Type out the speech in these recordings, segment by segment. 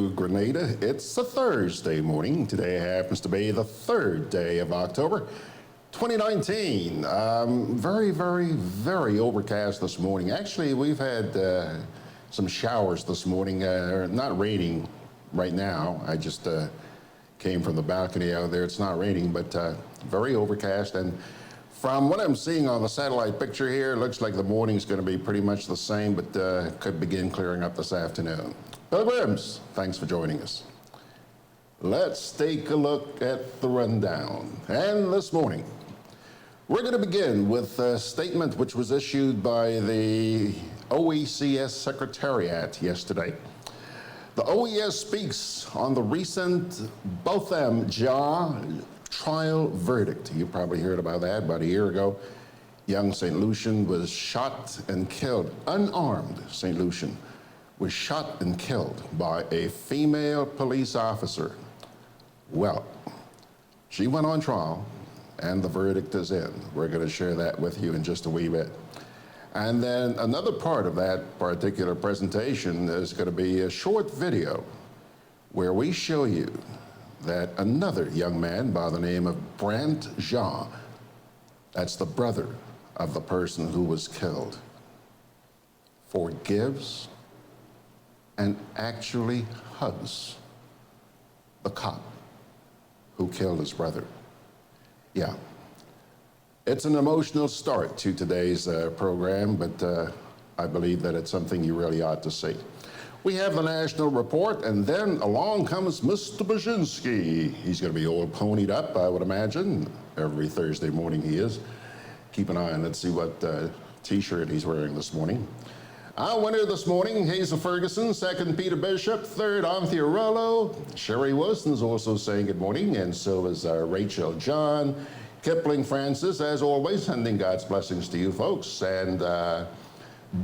to Grenada. It's a Thursday morning. Today happens to be the 3rd day of October, 2019. Very overcast this morning. Actually, we've had some showers this morning. Not raining right now. I just came from the balcony out there. It's not raining, but very overcast. And from what I'm seeing on the satellite picture here, it looks like the morning's going to be pretty much the same, but could begin clearing up this afternoon. Pilgrims, thanks for joining us. Let's take a look at the rundown. And this morning, we're going to begin with a statement which was issued by the OECS Secretariat yesterday. The OES speaks on the recent Botham Jean trial verdict. You probably heard about that about a year ago. Young St. Lucian was shot and killed. Unarmed St. Lucian was shot and killed by a female police officer. Well, she went on trial and the verdict is in. We're going to share that with you in just a wee bit. And then another part of that particular presentation is going to be a short video where we show you that another young man by the name of Brandt Jean, that's the brother of the person who was killed, forgives and actually hugs the cop who killed his brother. Yeah, it's an emotional start to today's program, but I believe that it's something you really ought to see. We have the national report, and then along comes Mr. Baczynski. He's going to be all ponied up, I would imagine. Every Thursday morning he is. Keep an eye on, let's see what t-shirt he's wearing this morning. Our winner this morning, Hazel Ferguson. Second, Peter Bishop. Third, Anthea Rollo. Sherry Wilson's also saying good morning, and so is Rachel John. Kipling Francis, as always, sending God's blessings to you folks. And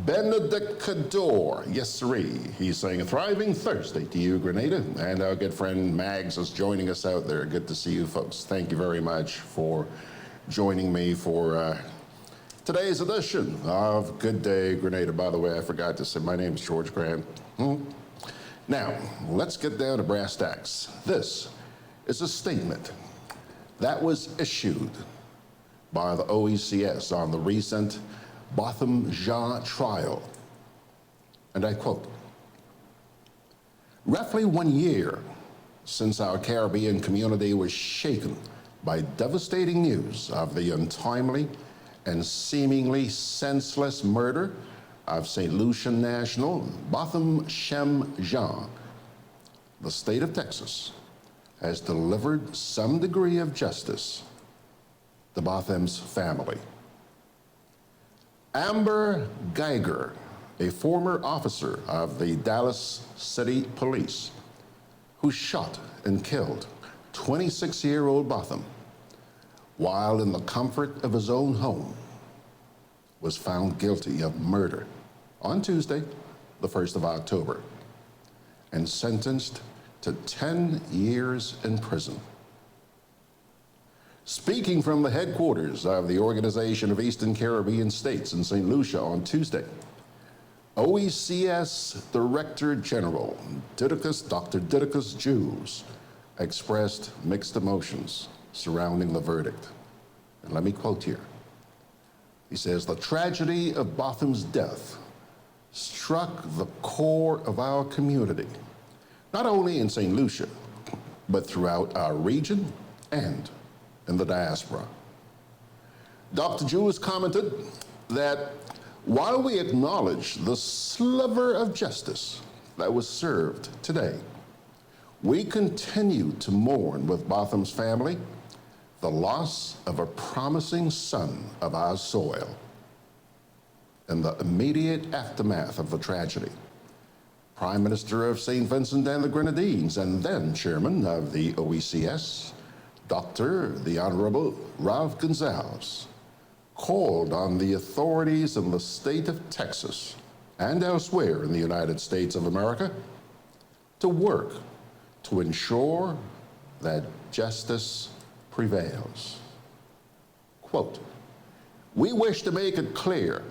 Benedict Cador, yes sirree. He's saying a thriving Thursday to you, Grenada. And our good friend Mags is joining us out there. Good to see you folks. Thank you very much for joining me for today's edition of Good Day Grenada. By the way, I forgot to say, my name is George Grant. Now, let's get down to brass tacks. This is a statement that was issued by the OECS on the recent Botham Jean trial. And I quote, "Roughly 1 year since our Caribbean community was shaken by devastating news of the untimely and seemingly senseless murder of St. Lucian national Botham Jean, the state of Texas has delivered some degree of justice to Botham's family. Amber Geiger, a former officer of the Dallas City Police, who shot and killed 26-year-old Botham while in the comfort of his own home, was found guilty of murder on Tuesday, the 1st of October, and sentenced to 10 years in prison. Speaking from the headquarters of the Organization of Eastern Caribbean States in St. Lucia on Tuesday, OECS Director General Dr. Didicus Jules expressed mixed emotions surrounding the verdict. And let me quote here. He says, "The tragedy of Botham's death struck the core of our community, not only in St. Lucia, but throughout our region and in the diaspora." Dr. Jules commented that while we acknowledge the sliver of justice that was served today, we continue to mourn with Botham's family the loss of a promising son of our soil. In the immediate aftermath of the tragedy, Prime Minister of St. Vincent and the Grenadines and then Chairman of the OECS, the Honorable Ralph Gonzalez, called on the authorities in the state of Texas and elsewhere in the United States of America to work to ensure that justice prevails. Quote, "We wish to make it clear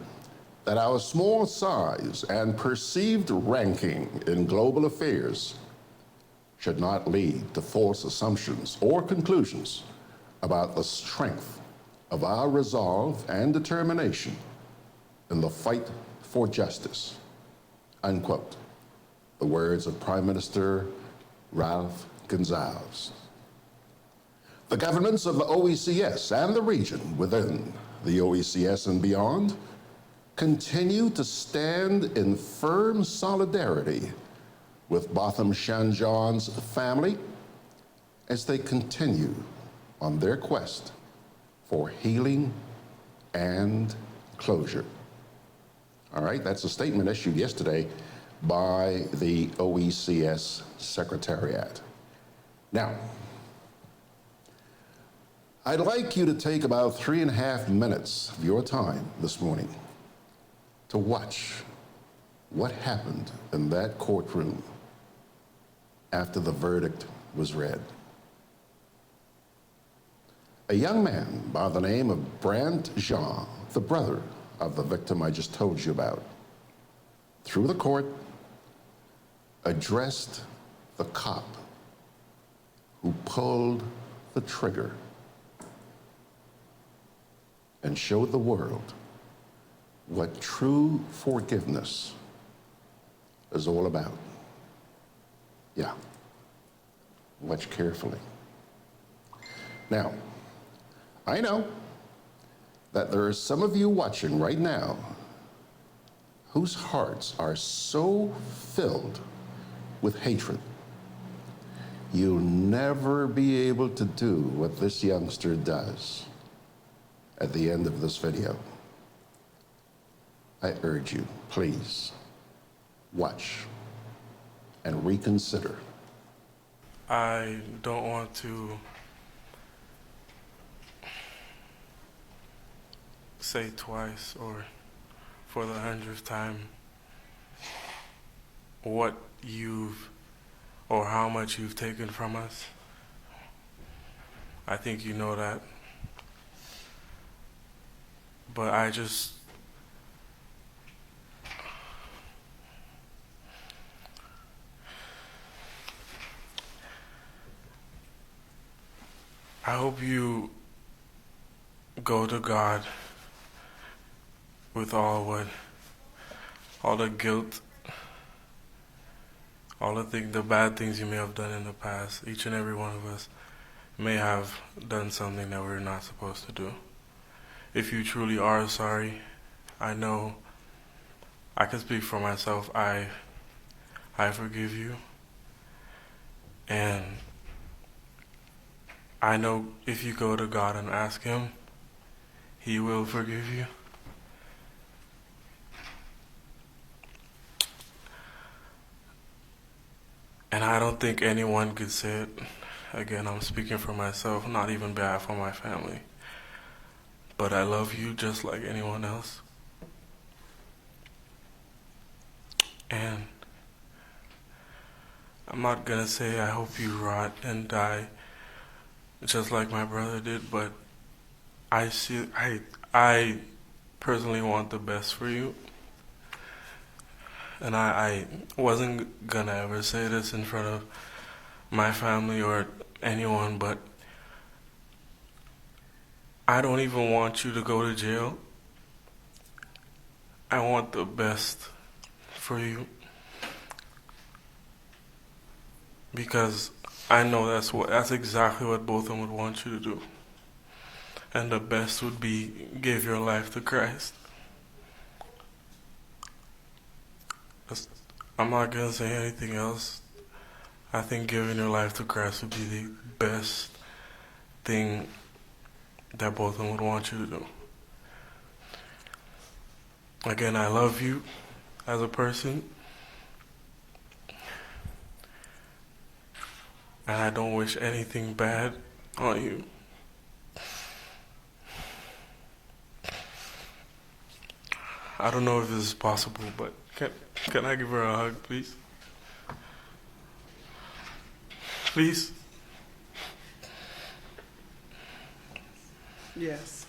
that our small size and perceived ranking in global affairs should not lead to false assumptions or conclusions about the strength of our resolve and determination in the fight for justice, unquote. The words of Prime Minister Ralph Gonsalves. The governments of the OECS and the region within the OECS and beyond continue to stand in firm solidarity with Botham Jean's family as they continue on their quest for healing and closure. All right, that's a statement issued yesterday by the OECS Secretariat. Now, I'd like you to take about 3.5 minutes of your time this morning to watch what happened in that courtroom after the verdict was read. A young man by the name of Brandt Jean, the brother of the victim I just told you about, through the court, addressed the cop who pulled the trigger and showed the world what true forgiveness is all about. Yeah, watch carefully. Now, I know that there are some of you watching right now whose hearts are so filled with hatred. You'll never be able to do what this youngster does at the end of this video. I urge you, please, watch and reconsider. I don't want to say twice or for the 100th time what you've or how much you've taken from us. I think you know that. But I hope you go to God with all the guilt, the bad things you may have done in the past. Each and every one of us may have done something that we're not supposed to do. If you truly are sorry, I know I can speak for myself. I forgive you. And I know if you go to God and ask Him, He will forgive you. And I don't think anyone could say it. Again, I'm speaking for myself, not even bad for my family. But I love you just like anyone else. And I'm not gonna say I hope you rot and die just like my brother did, but I personally want the best for you. And I wasn't gonna ever say this in front of my family or anyone, but I don't even want you to go to jail. I want the best for you. Because I know that's exactly what both of them would want you to do. And the best would be give your life to Christ. I'm not going to say anything else. I think giving your life to Christ would be the best thing that both of them would want you to do. Again, I love you as a person. And I don't wish anything bad on you. I don't know if this is possible, but can I give her a hug, please? Please? Yes.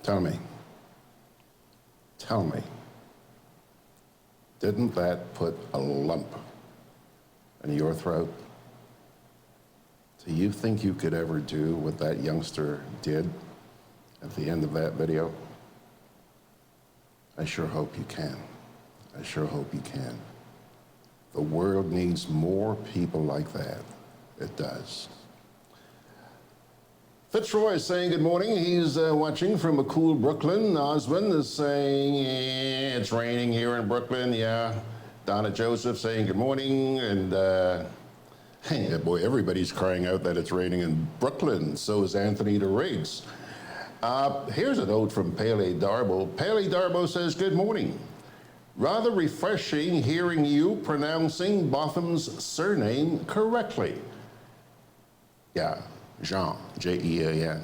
Tell me, didn't that put a lump in your throat? Do you think you could ever do what that youngster did at the end of that video? I sure hope you can. I sure hope you can. The world needs more people like that. It does. Fitzroy is saying good morning. He's watching from a cool Brooklyn. Osmond is saying it's raining here in Brooklyn. Yeah. Donna Joseph saying good morning. And hey, boy, everybody's crying out that it's raining in Brooklyn. So is Anthony DeRiggs. Here's a note from Pele Darbo. Pele Darbo says good morning. Rather refreshing hearing you pronouncing Botham's surname correctly. Yeah. Jean, J-E-A-N.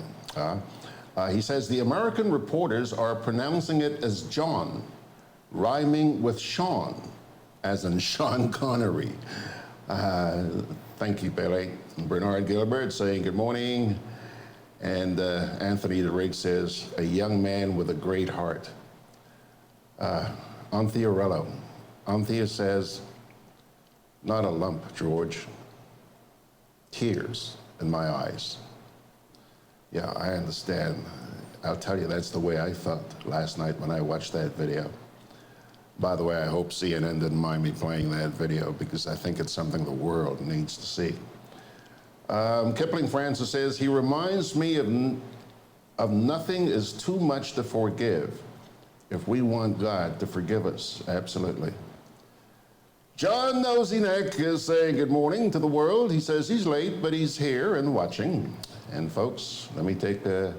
He says the American reporters are pronouncing it as John, rhyming with Sean, as in Sean Connery. Thank you, Pele. Bernard Gilbert saying good morning. And Anthony DeRiggs says, a young man with a great heart. Anthea Rello. Anthea says, not a lump, George. Tears in my eyes. Yeah, I understand. I'll tell you, that's the way I felt last night when I watched that video. By the way, I hope CNN didn't mind me playing that video because I think it's something the world needs to see. Kipling Francis says, he reminds me of nothing is too much to forgive if we want God to forgive us. Absolutely. John Nosy Neck is saying good morning to the world. He says he's late, but he's here and watching. And folks, let me take a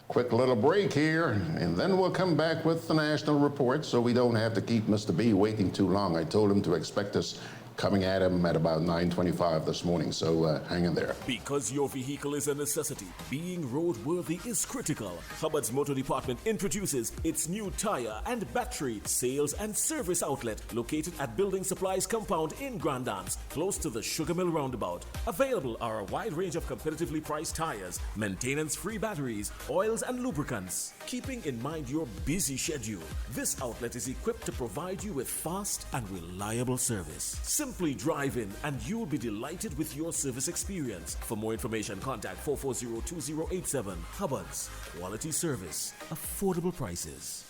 quick little break here, and then we'll come back with the national report so we don't have to keep Mr. B waiting too long. I told him to expect us coming at him at about 9:25 this morning, so hang in there. Because your vehicle is a necessity, being roadworthy is critical. Hubbard's Motor Department introduces its new tire and battery sales and service outlet located at Building Supplies Compound in Grand Anse, close to the Sugar Mill Roundabout. Available are a wide range of competitively priced tires, maintenance-free batteries, oils and lubricants. Keeping in mind your busy schedule, this outlet is equipped to provide you with fast and reliable service. Simply drive in and you'll be delighted with your service experience. For more information, contact 440-2087. Hubbard's. Quality service. Affordable prices.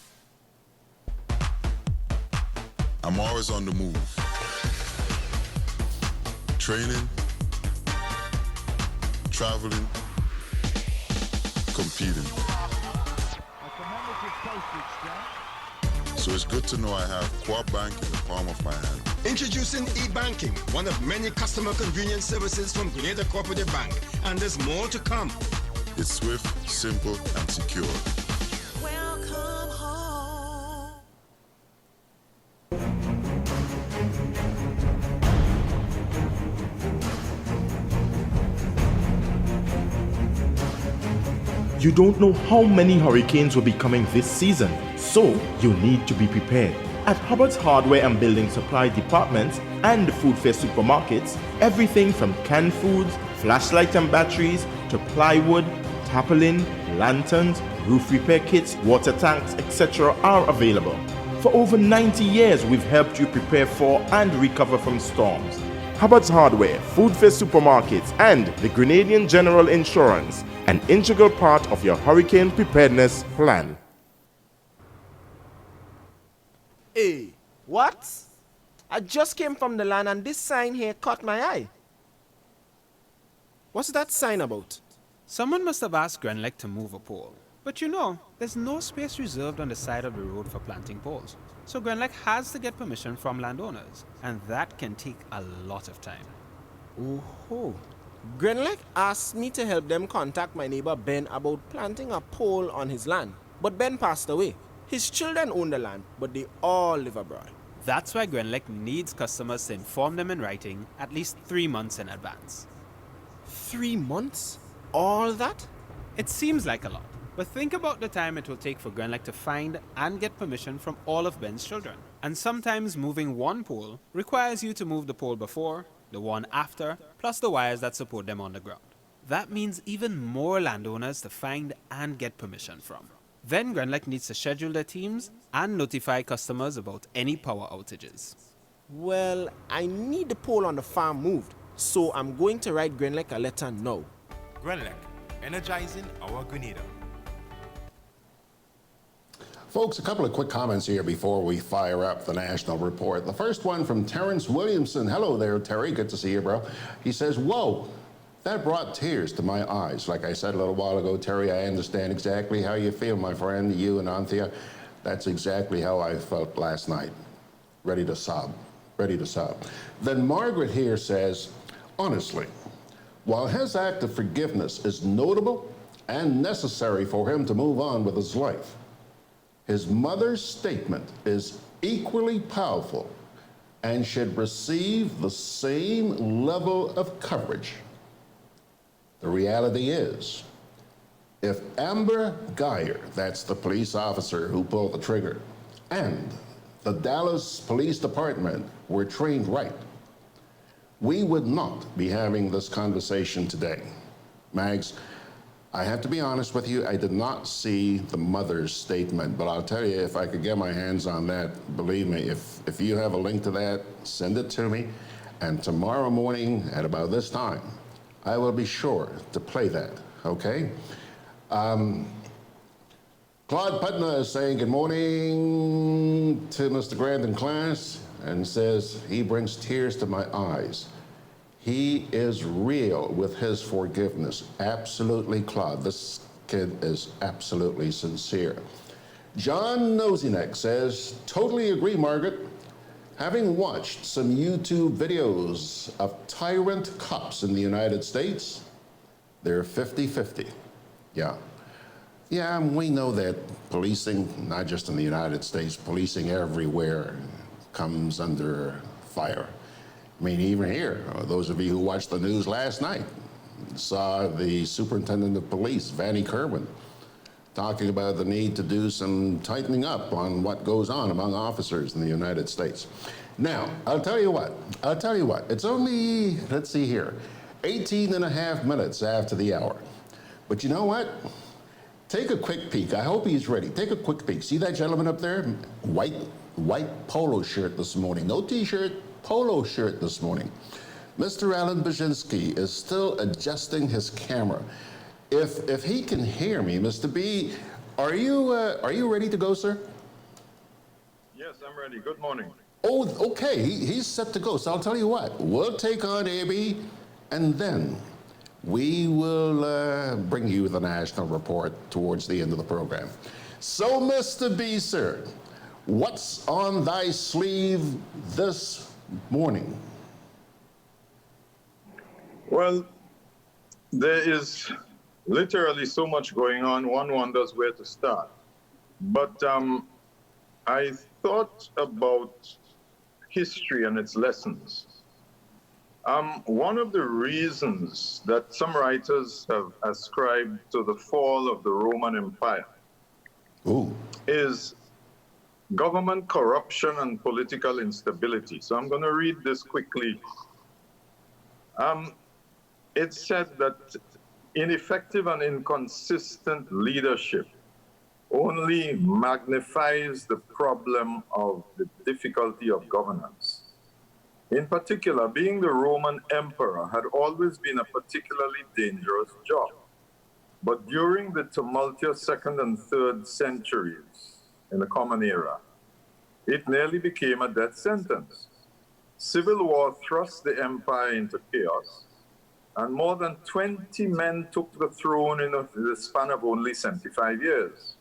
I'm always on the move. Training, traveling, competing. So it's good to know I have Co-op Bank in the palm of my hand. Introducing e-banking, one of many customer convenience services from Grenada Cooperative Bank, and there's more to come. It's swift, simple, and secure. Welcome home. You don't know how many hurricanes will be coming this season, so you need to be prepared. At Hubbard's Hardware and Building Supply Departments and Food Fair Supermarkets, everything from canned foods, flashlights and batteries, to plywood, tarpaulin, lanterns, roof repair kits, water tanks, etc. are available. For over 90 years, we've helped you prepare for and recover from storms. Hubbard's Hardware, Food Fair Supermarkets, and the Grenadian General Insurance, an integral part of your hurricane preparedness plan. Hey, what? I just came from the land and this sign here caught my eye. What's that sign about? Someone must have asked Grenlec to move a pole. But you know, there's no space reserved on the side of the road for planting poles. So Grenlec has to get permission from landowners, and that can take a lot of time. Oh, Grenlec asked me to help them contact my neighbor Ben about planting a pole on his land. But Ben passed away. His children own the land, but they all live abroad. That's why Grenlec needs customers to inform them in writing at least 3 months in advance. 3 months? All that? It seems like a lot, but think about the time it will take for Grenlec to find and get permission from all of Ben's children. And sometimes moving one pole requires you to move the pole before, the one after, plus the wires that support them on the ground. That means even more landowners to find and get permission from. Then Grenlec needs to schedule their teams and notify customers about any power outages. Well, I need the pole on the farm moved, so I'm going to write Grenlec a letter now. GRENADA, energizing our Grenada. Folks, a couple of quick comments here before we fire up the national report. The first one from Terrence Williamson. Hello there, Terry. Good to see you, bro. He says, whoa, that brought tears to my eyes. Like I said a little while ago, Terry, I understand exactly how you feel, my friend, you and Anthea. That's exactly how I felt last night. Ready to sob. Ready to sob. Then Margaret here says, honestly, while his act of forgiveness is notable and necessary for him to move on with his life, his mother's statement is equally powerful and should receive the same level of coverage. The reality is, if Amber Geyer, that's the police officer who pulled the trigger, and the Dallas Police Department were trained right, we would not be having this conversation today. Mags, I have to be honest with you, I did not see the mother's statement, but I'll tell you, if I could get my hands on that, believe me, if you have a link to that, send it to me, and tomorrow morning at about this time, I will be sure to play that, okay? Claude Putner is saying good morning to Mr. Grant in class, and says he brings tears to my eyes. He is real with his forgiveness. Absolutely, Claude. This kid is absolutely sincere. John Nosinek says, totally agree, Margaret. Having watched some YouTube videos of tyrant cops in the United States, they're 50-50. Yeah. Yeah, we know that policing, not just in the United States, policing everywhere comes under fire. I mean, even here, those of you who watched the news last night saw the superintendent of police, Vannie Kerwin, talking about the need to do some tightening up on what goes on among officers in the United States. Now, I'll tell you what, it's only, let's see here, 18 and a half minutes after the hour. But you know what? Take a quick peek. I hope he's ready. Take a quick peek. See that gentleman up there? White polo shirt this morning. No t-shirt, polo shirt this morning. Mr. Allan Baczynski is still adjusting his camera. If he can hear me, Mr. B, are you ready to go, sir? Yes, I'm ready. Good morning. Oh, okay. He's set to go. So I'll tell you what. We'll take on AB, and then we will bring you the national report towards the end of the program. So, Mr. B, sir, what's on thy sleeve this morning? Well, there is literally so much going on, one wonders where to start. But I thought about history and its lessons. One of the reasons that some writers have ascribed to the fall of the Roman Empire is government corruption and political instability. So I'm going to read this quickly. It said that ineffective and inconsistent leadership only magnifies the problem of the difficulty of governance. In particular, being the Roman emperor had always been a particularly dangerous job. But during the tumultuous 2nd and 3rd centuries in the Common Era, it nearly became a death sentence. Civil war thrust the empire into chaos, and more than 20 men took the throne in the span of only 75 years,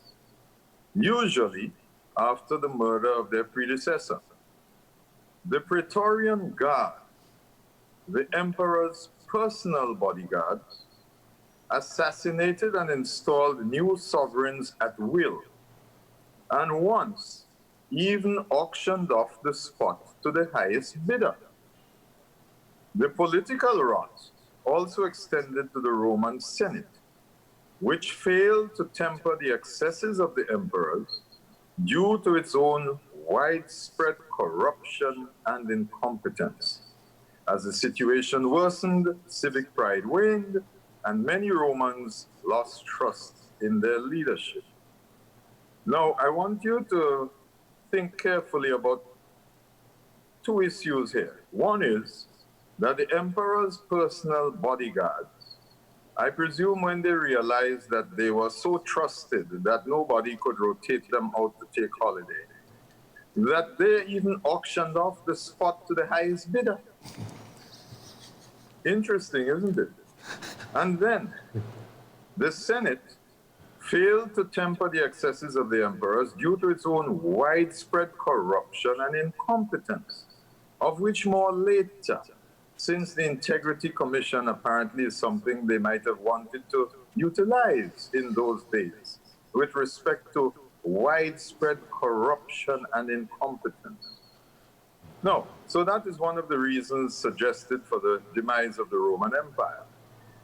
usually after the murder of their predecessor. The Praetorian Guard, the emperor's personal bodyguards, assassinated and installed new sovereigns at will, and once even auctioned off the spot to the highest bidder. The political rot also extended to the Roman Senate, which failed to temper the excesses of the emperors due to its own widespread corruption and incompetence. As the situation worsened, civic pride waned, and many Romans lost trust in their leadership. Now, I want you to think carefully about two issues here. One is that the emperor's personal bodyguards, I presume when they realized that they were so trusted that nobody could rotate them out to take holiday, that they even auctioned off the spot to the highest bidder. Interesting, isn't it? And then the Senate failed to temper the excesses of the emperors due to its own widespread corruption and incompetence, of which more later, since the Integrity Commission apparently is something they might have wanted to utilize in those days with respect to widespread corruption and incompetence. No, so that is one of the reasons suggested for the demise of the Roman Empire.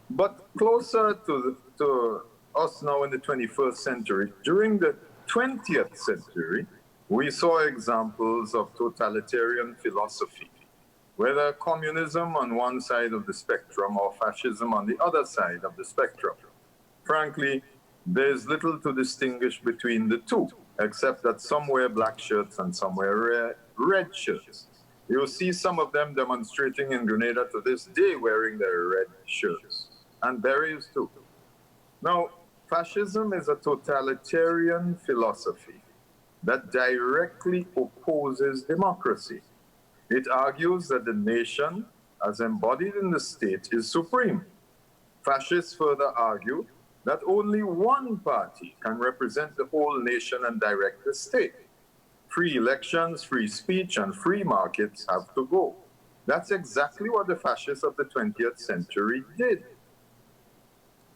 But closer to us now in the 21st century, during the 20th century, we saw examples of totalitarian philosophy, whether communism on one side of the spectrum or fascism on the other side of the spectrum. Frankly, there's little to distinguish between the two, except that some wear black shirts and some wear red shirts. You'll see some of them demonstrating in Grenada to this day wearing their red shirts, and berets too. Now, fascism is a totalitarian philosophy that directly opposes democracy. It argues that the nation, as embodied in the state, is supreme. Fascists further argue that only one party can represent the whole nation and direct the state. Free elections, free speech, and free markets have to go. That's exactly what the fascists of the 20th century did.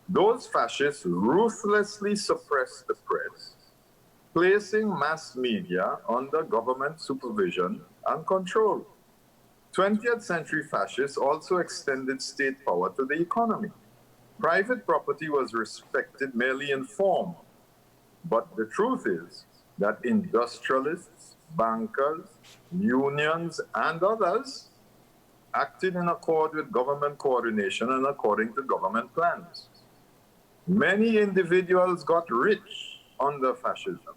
Those fascists ruthlessly suppressed the press, placing mass media under government supervision and control. 20th century fascists also extended state power to the economy. Private property was respected merely in form, but the truth is that industrialists, bankers, unions, and others acted in accord with government coordination and according to government plans. Many individuals got rich under fascism,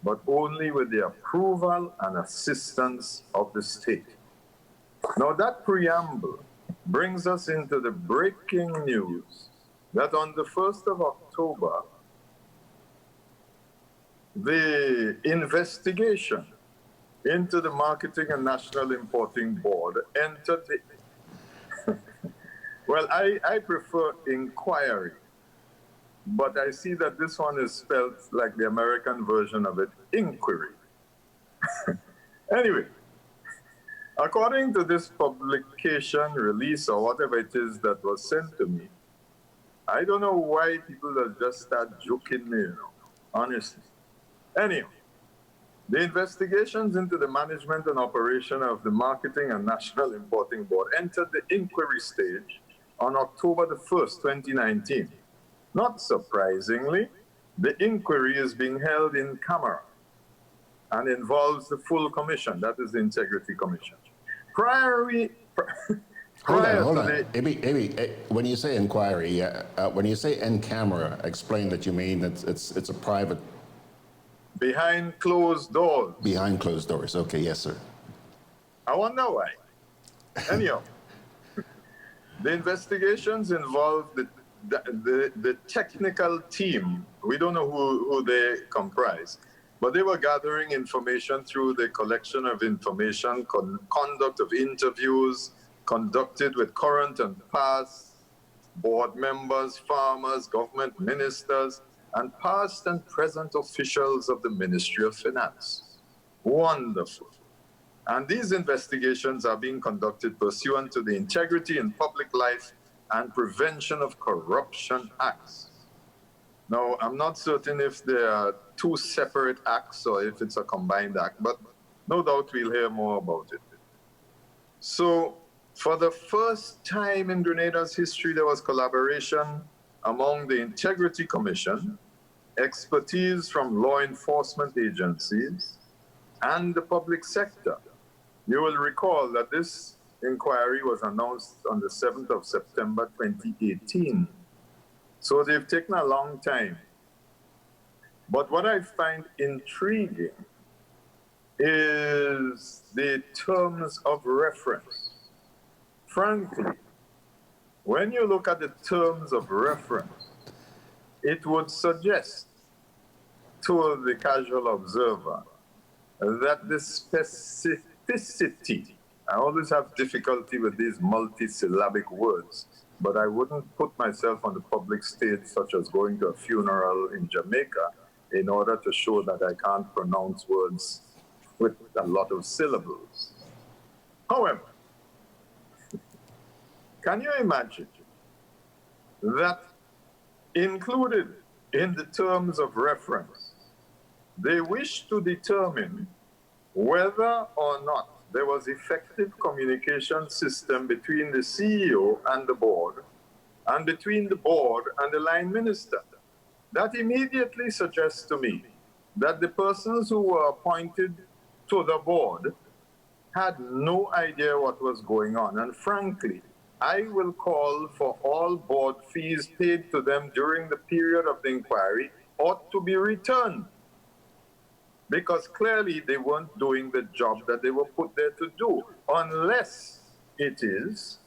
but only with the approval and assistance of the state. Now that preamble brings us into the breaking news that on the 1st of October, the investigation into the Marketing and National Importing Board entered the... Well, I prefer inquiry, but I see that this one is spelled like the American version of it, inquiry. Anyway, according to this publication, release, or whatever it is that was sent to me, I don't know why people just start joking me, honestly. Anyhow, the investigations into the management and operation of the Marketing and National Importing Board entered the inquiry stage on October the 1st, 2019. Not surprisingly, the inquiry is being held in camera and involves the full commission, that is the Integrity Commission. Hold on. Maybe, when you say inquiry, when you say in camera, explain that you mean it's a private... Behind closed doors. Behind closed doors. Okay, yes, sir. I wonder why. Anyhow, the investigations involve the technical team. We don't know who they comprise, but they were gathering information through the collection of information, conduct of interviews conducted with current and past board members, farmers, government ministers, and past and present officials of the Ministry of Finance. Wonderful. And these investigations are being conducted pursuant to the Integrity in Public Life and Prevention of Corruption Acts. Now, I'm not certain if they are two separate acts or if it's a combined act, but no doubt we'll hear more about it. So, for the first time in Grenada's history, there was collaboration among the Integrity Commission, expertise from law enforcement agencies, and the public sector. You will recall that this inquiry was announced on the 7th of September 2018. So they've taken a long time. But what I find intriguing is the terms of reference. Frankly, when you look at the terms of reference, it would suggest to the casual observer that the specificity, I always have difficulty with these multisyllabic words, but I wouldn't put myself on the public stage such as going to a funeral in Jamaica in order to show that I can't pronounce words with a lot of syllables. However, can you imagine that included in the terms of reference, they wish to determine whether or not there was effective communication system between the CEO and the board, and between the board and the line minister. That immediately suggests to me that the persons who were appointed to the board had no idea what was going on. And frankly, I will call for all board fees paid to them during the period of the inquiry ought to be returned, because clearly they weren't doing the job that they were put there to do, unless it is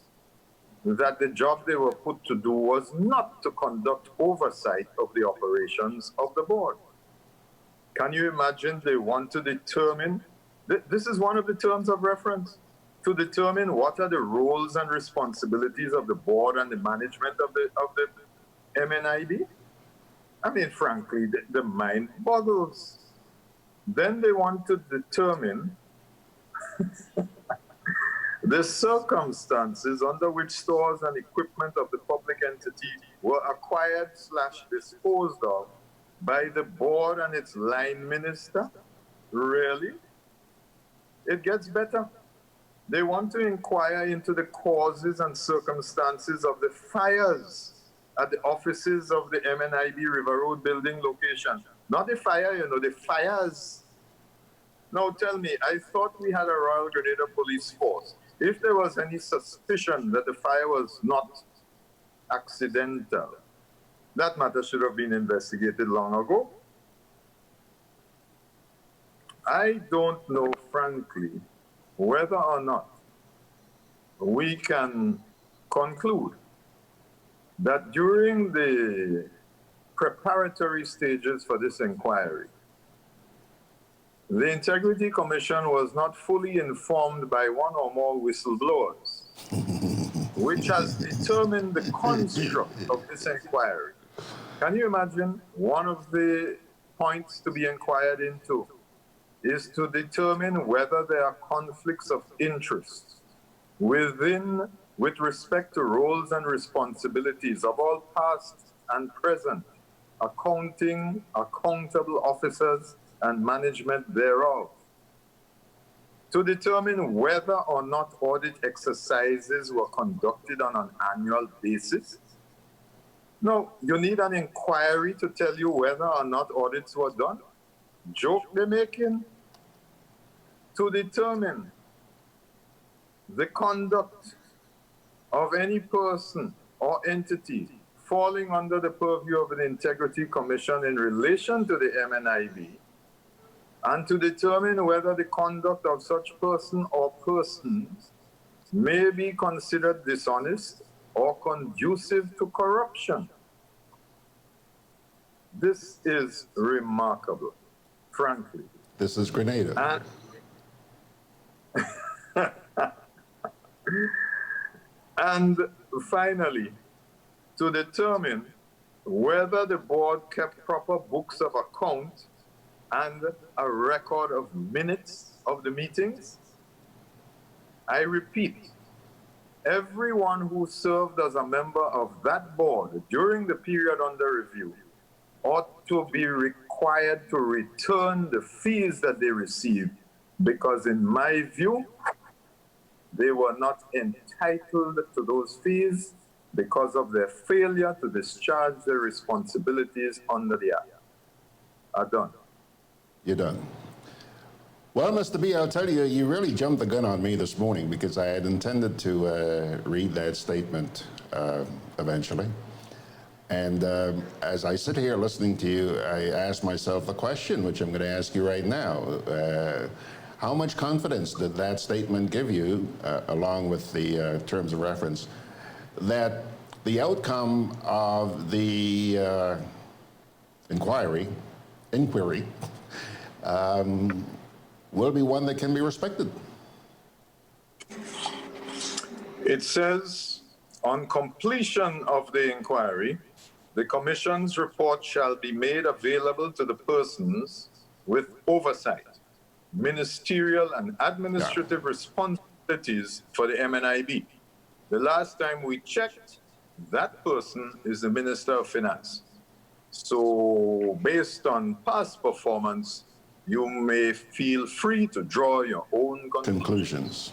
that the job they were put to do was not to conduct oversight of the operations of the board. Can you imagine they want to determine, this is one of the terms of reference, to determine what are the roles and responsibilities of the board and the management of the MNIB? I mean, frankly, the mind boggles. Then they want to determine the circumstances under which stores and equipment of the public entity were acquired / disposed of by the board and its line minister. Really? It gets better. They want to inquire into the causes and circumstances of the fires at the offices of the MNIB River Road building location. Not the fire, the fires. Now tell me, I thought we had a Royal Grenada police force. If there was any suspicion that the fire was not accidental, that matter should have been investigated long ago. I don't know, frankly, whether or not we can conclude that during the preparatory stages for this inquiry, the Integrity Commission was not fully informed by one or more whistleblowers, which has determined the construct of this inquiry. Can you imagine one of the points to be inquired into is to determine whether there are conflicts of interest with respect to roles and responsibilities of all past and present accountable officers and management thereof, to determine whether or not audit exercises were conducted on an annual basis. No, you need an inquiry to tell you whether or not audits were done. Joke they're making. To determine the conduct of any person or entity falling under the purview of an Integrity Commission in relation to the MNIB, and to determine whether the conduct of such person or persons may be considered dishonest or conducive to corruption. This is remarkable, frankly. This is Grenada. And finally, to determine whether the board kept proper books of account and a record of minutes of the meetings. I repeat, everyone who served as a member of that board during the period under review ought to be required to return the fees that they received, because in my view, they were not entitled to those fees because of their failure to discharge their responsibilities under the Act. I'm done. You're done. Well, Mr. B, I'll tell you, you really jumped the gun on me this morning, because I had intended to read that statement eventually. And as I sit here listening to you, I ask myself the question, which I'm going to ask you right now. How much confidence did that statement give you, along with the terms of reference, that the outcome of the inquiry will be one that can be respected? It says, on completion of the inquiry, the Commission's report shall be made available to the persons with oversight, ministerial and administrative responsibilities for the MNIB. The last time we checked, that person is the Minister of Finance. So based on past performance, you may feel free to draw your own conclusions.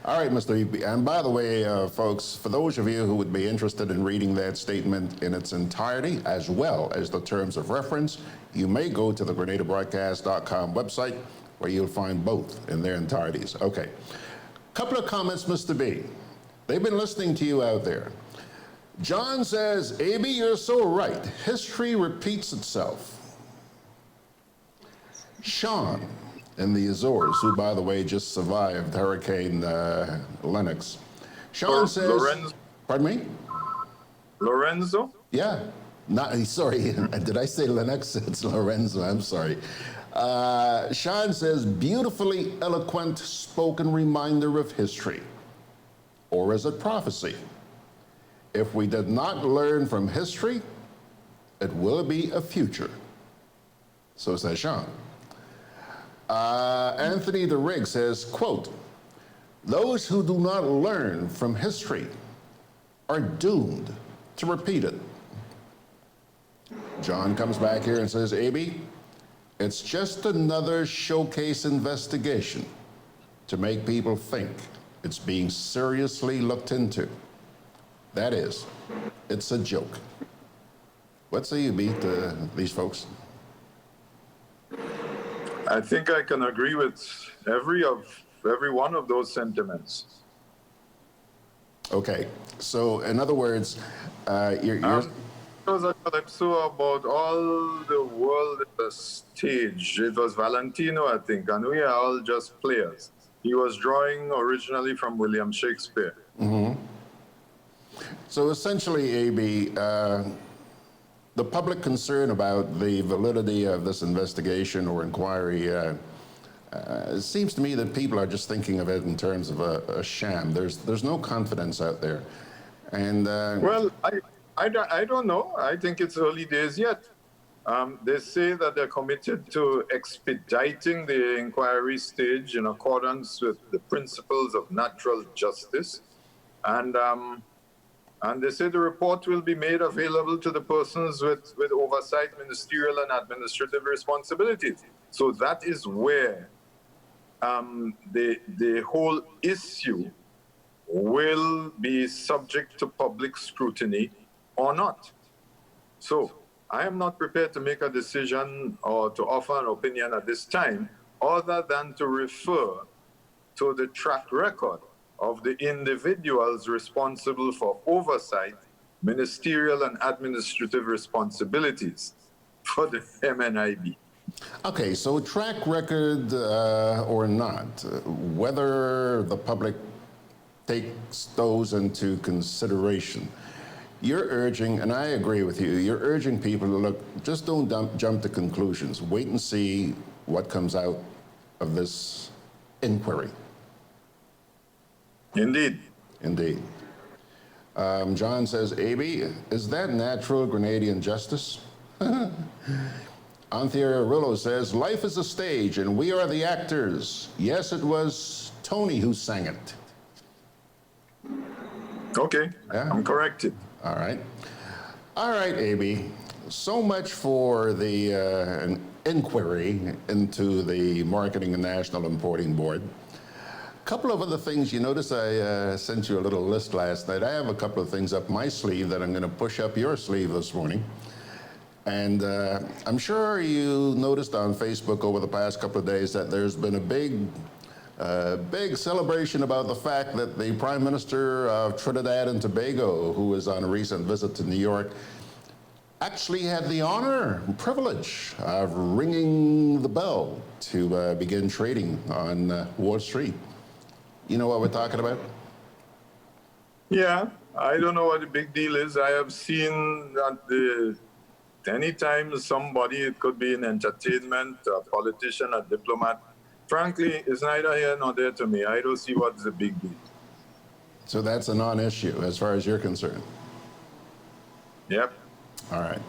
All right, Mr. EP. And by the way, folks, for those of you who would be interested in reading that statement in its entirety, as well as the terms of reference, you may go to the GRENADABROADCAST.com website, where you'll find both in their entireties. Okay. Couple of comments, Mr. B. They've been listening to you out there. John says, A.B., you're so right. History repeats itself. Sean in the Azores, who, by the way, just survived Hurricane Lennox. Sean says... Lorenzo. Pardon me? Lorenzo? Yeah. Sorry, did I say Lennox? It's Lorenzo, I'm sorry. Sean says, beautifully eloquent spoken reminder of history. Or is it prophecy? If we did not learn from history, it will be a future. So says Sean. Anthony de Rigg says, quote, those who do not learn from history are doomed to repeat it. John comes back here and says, A.B., it's just another showcase investigation to make people think it's being seriously looked into. That is, it's a joke. What say you, B, to these folks? I think I can agree with every one of those sentiments. Okay, so in other words, you're there was a calypso about all the world at the stage. It was Valentino, I think, and we are all just players. He was drawing originally from William Shakespeare. Mm-hmm. So essentially, A.B., the public concern about the validity of this investigation or inquiry it seems to me that people are just thinking of it in terms of a sham. There's no confidence out there. And well, I don't know. I think it's early days yet. They say that they're committed to expediting the inquiry stage in accordance with the principles of natural justice. And they say the report will be made available to the persons with oversight, ministerial and administrative responsibilities. So that is where the whole issue will be subject to public scrutiny or not. So I am not prepared to make a decision or to offer an opinion at this time, other than to refer to the track record of the individuals responsible for oversight, ministerial and administrative responsibilities for the MNIB. Okay, so track record or not, whether the public takes those into consideration, you're urging, and I agree with you, you're urging people to look, just don't jump to conclusions. Wait and see what comes out of this inquiry. Indeed. Indeed. John says, A.B., is that natural Grenadian justice? Anthea Rillo says, life is a stage and we are the actors. Yes, it was Tony who sang it. Okay, yeah. I'm corrected. All right. All right, A.B., so much for the inquiry into the Marketing and National Importing Board. A couple of other things. You notice I sent you a little list last night. I have a couple of things up my sleeve that I'm going to push up your sleeve this morning. And I'm sure you noticed on Facebook over the past couple of days that there's been a big Big celebration about the fact that the Prime Minister of Trinidad and Tobago, who was on a recent visit to New York, actually had the honor and privilege of ringing the bell to begin trading on Wall Street. You know what we're talking about? Yeah, I don't know what the big deal is. I have seen that anytime somebody, it could be in entertainment, a politician, a diplomat, frankly, it's neither here nor there to me. I don't see what's the big deal. So that's a non-issue as far as you're concerned? Yep. All right.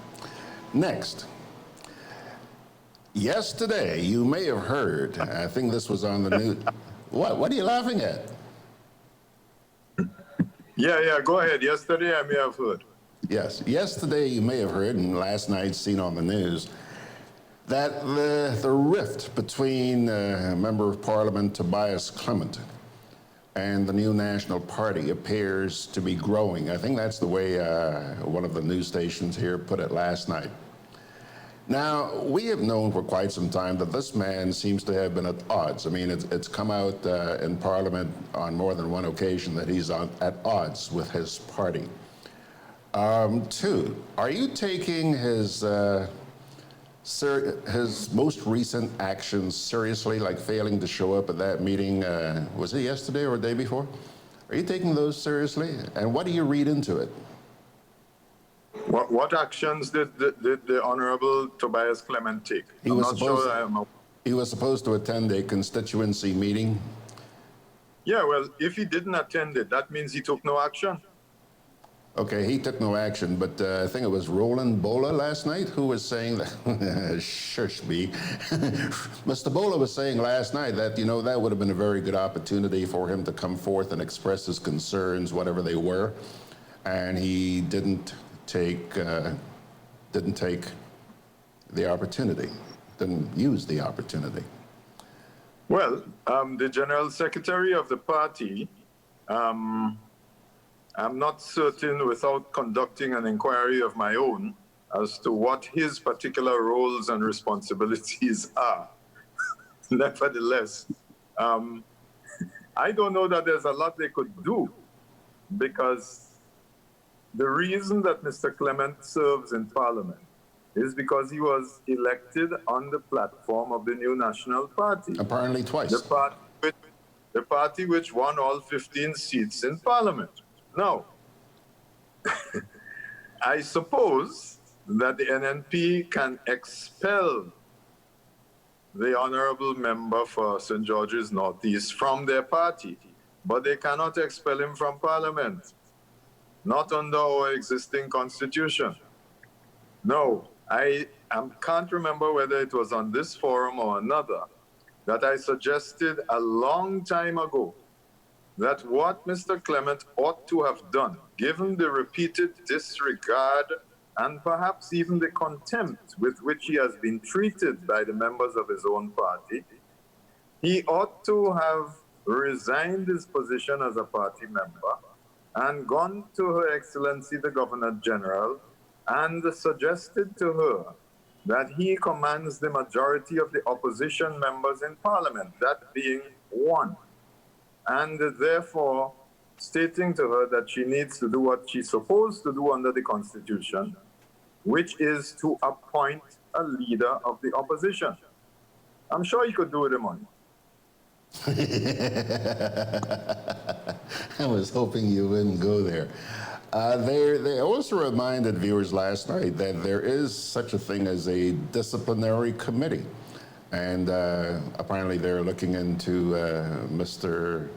Next. Yesterday, you may have heard, I think this was on the news. What are you laughing at? Yeah, go ahead. Yesterday, I may have heard. Yes, yesterday you may have heard, and last night seen on the news, that the rift between Member of Parliament Tobias Clement and the new National Party appears to be growing. I think that's the way one of the news stations here put it last night. Now, we have known for quite some time that this man seems to have been at odds. I mean, it's come out in Parliament on more than one occasion that he's at odds with his party. Two, are you taking his most recent actions seriously, like failing to show up at that meeting, was it yesterday or the day before? Are you taking those seriously? And what do you read into it? What actions did the Honorable Tobias Clement take? He was supposed to attend a constituency meeting. Yeah, well, if he didn't attend it, that means he took no action. Okay, he took no action, but I think it was Roland Bola last night who was saying that, shush me. Mr. Bola was saying last night that, you know, that would have been a very good opportunity for him to come forth and express his concerns, whatever they were, and he didn't take the opportunity, didn't use the opportunity. Well, the General Secretary of the party, I'm not certain without conducting an inquiry of my own as to what his particular roles and responsibilities are. Nevertheless, I don't know that there's a lot they could do, because the reason that Mr. Clement serves in Parliament is because he was elected on the platform of the new National Party. Apparently twice. The party which won all 15 seats in Parliament. Now, I suppose that the NNP can expel the honorable member for St. George's Northeast from their party, but they cannot expel him from Parliament. Not under our existing constitution. No, I can't remember whether it was on this forum or another that I suggested a long time ago that what Mr. Clement ought to have done, given the repeated disregard and perhaps even the contempt with which he has been treated by the members of his own party, he ought to have resigned his position as a party member and gone to Her Excellency the Governor General and suggested to her that he commands the majority of the opposition members in Parliament, that being one, and therefore stating to her that she needs to do what she's supposed to do under the Constitution, which is to appoint a leader of the opposition. I'm sure he could do it, Amon. I was hoping you wouldn't go there. They also reminded viewers last night that there is such a thing as a disciplinary committee. And apparently they're looking into Mr.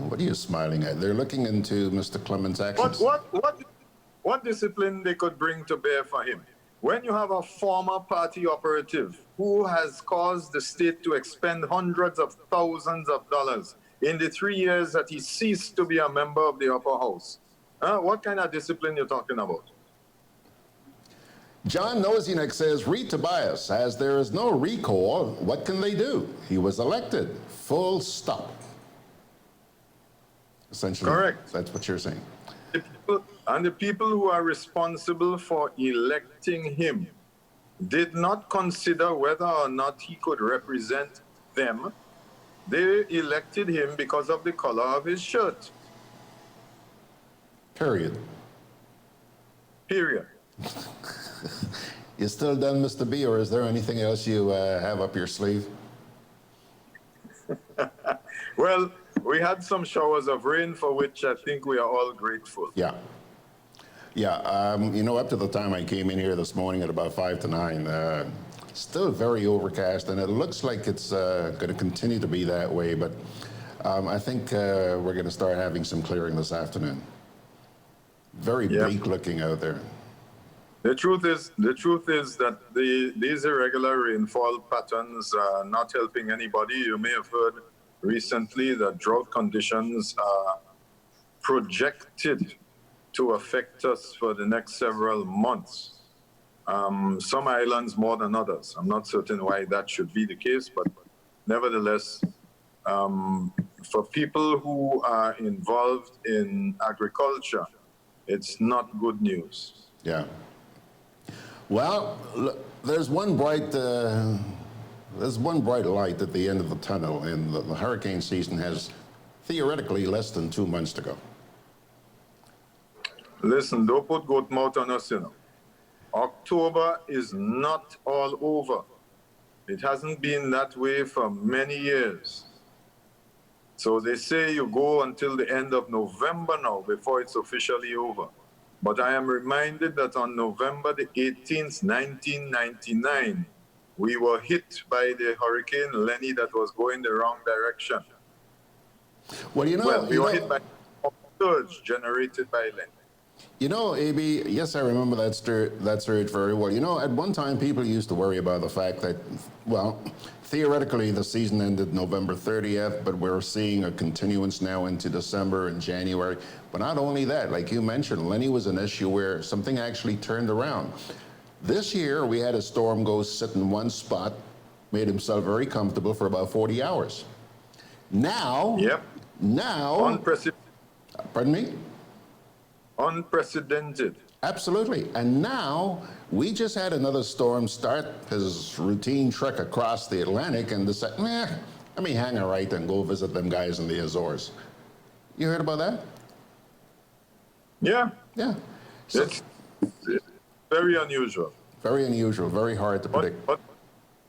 What are you smiling at? They're looking into Mr. Clement's actions. What discipline they could bring to bear for him? When you have a former party operative who has caused the state to expend hundreds of thousands of dollars in the 3 years that he ceased to be a member of the upper house, what kind of discipline you're talking about? John Nozinek says, read Tobias, as there is no recall, what can they do? He was elected, full stop. Essentially, correct. That's what you're saying. And the people who are responsible for electing him did not consider whether or not he could represent them They elected him because of the color of his shirt. Period. Period. You still done, Mr. B, or is there anything else you have up your sleeve? Well, we had some showers of rain for which I think we are all grateful. Yeah. Yeah, you know, up to the time I came in here this morning at about 5 to 9, still very overcast, and it looks like it's going to continue to be that way, but I think we're going to start having some clearing this afternoon. Very bleak looking out there. The truth is that these irregular rainfall patterns are not helping anybody. You may have heard recently that drought conditions are projected to affect us for the next several months. Some islands more than others. I'm not certain why that should be the case, but nevertheless, for people who are involved in agriculture, it's not good news. Yeah. Well, there's one bright light at the end of the tunnel, and the hurricane season has theoretically less than 2 months to go. Listen, don't put goat mouth on us, you know. October is not all over. It hasn't been that way for many years. So they say you go until the end of November now before it's officially over. But I am reminded that on November the 18th, 1999, we were hit by the Hurricane Lenny that was going the wrong direction. Well, you know, well, we were hit by a surge generated by Lenny. You know, AB, yes, I remember that surge very well. You know, at one time, people used to worry about the fact that, well, theoretically, the season ended November 30th, but we're seeing a continuance now into December and January. But not only that, like you mentioned, Lenny was an issue where something actually turned around. This year, we had a storm go sit in one spot, made himself very comfortable for about 40 hours. Now, Unprecedented. Pardon me? Unprecedented. Absolutely. And now we just had another storm start his routine trek across the Atlantic and decided, let me hang a right and go visit them guys in the Azores. You heard about that? Yeah. Yeah. So, it's very unusual. Very unusual, very hard to predict. But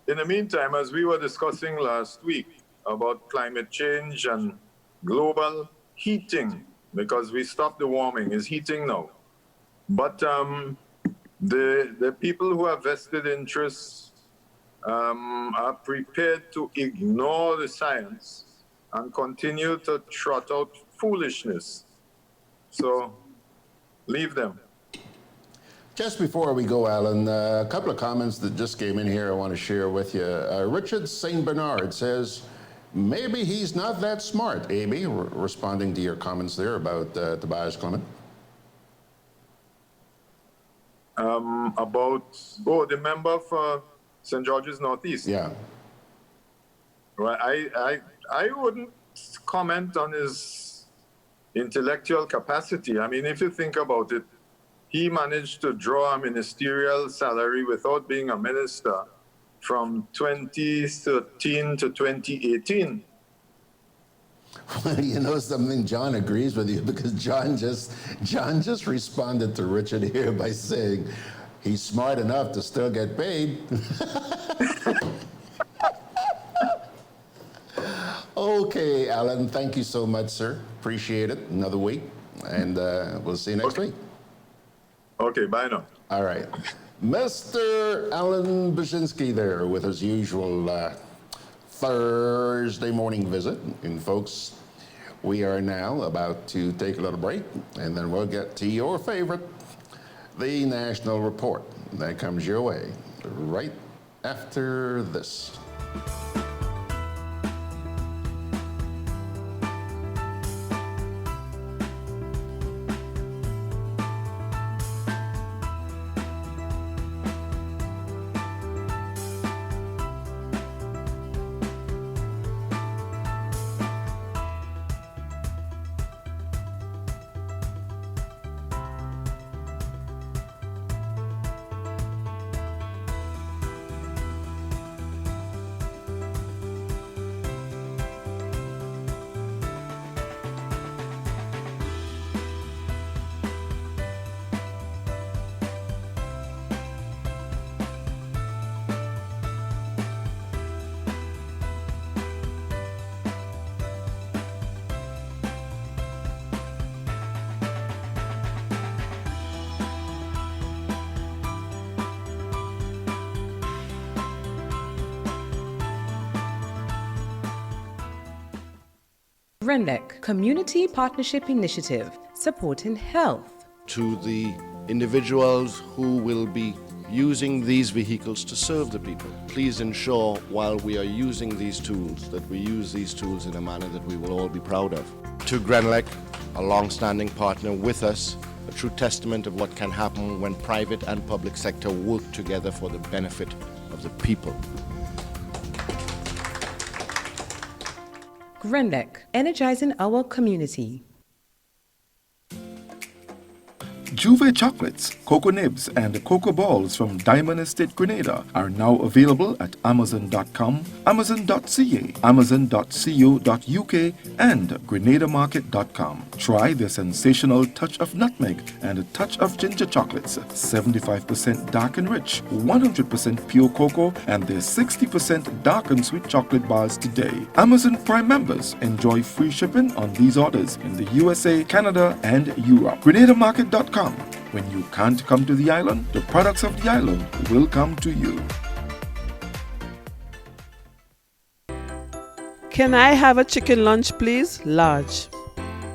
in the meantime, as we were discussing last week about climate change and global heating, because we stopped the warming, is heating now. But the people who have vested interests are prepared to ignore the science and continue to trot out foolishness. So leave them. Just before we go, Allan, a couple of comments that just came in here I want to share with you. Richard St. Bernard says, maybe he's not that smart, Amy, responding to your comments there about Tobias Clement. The member for St. George's Northeast. Yeah. Well, I wouldn't comment on his intellectual capacity. I mean, if you think about it, he managed to draw a ministerial salary without being a minister from 2013 to 2018. Well, you know something, John agrees with you because John just responded to Richard here by saying he's smart enough to still get paid. Okay, Allan, thank you so much, sir. Appreciate it. Another week, and we'll see you next week. Okay, bye now. All right. Mr. Allan Baczynski there with his usual Thursday morning visit. And folks, we are now about to take a little break, and then we'll get to your favorite, the National Report. That comes your way right after this. GRENADA Community Partnership Initiative, supporting health. To the individuals who will be using these vehicles to serve the people, please ensure while we are using these tools that we use these tools in a manner that we will all be proud of. To GRENADA, a long-standing partner with us, a true testament of what can happen when private and public sector work together for the benefit of the people. GRENADA, energizing our community. Juve chocolates, cocoa nibs, and cocoa balls from Diamond Estate Grenada are now available at Amazon.com, Amazon.ca, Amazon.co.uk, and GrenadaMarket.com. Try their sensational touch of nutmeg and a touch of ginger chocolates, 75% dark and rich, 100% pure cocoa, and their 60% dark and sweet chocolate bars today. Amazon Prime members enjoy free shipping on these orders in the USA, Canada, and Europe. GrenadaMarket.com. When you can't come to the island, the products of the island will come to you. Can I have a chicken lunch, please? Large.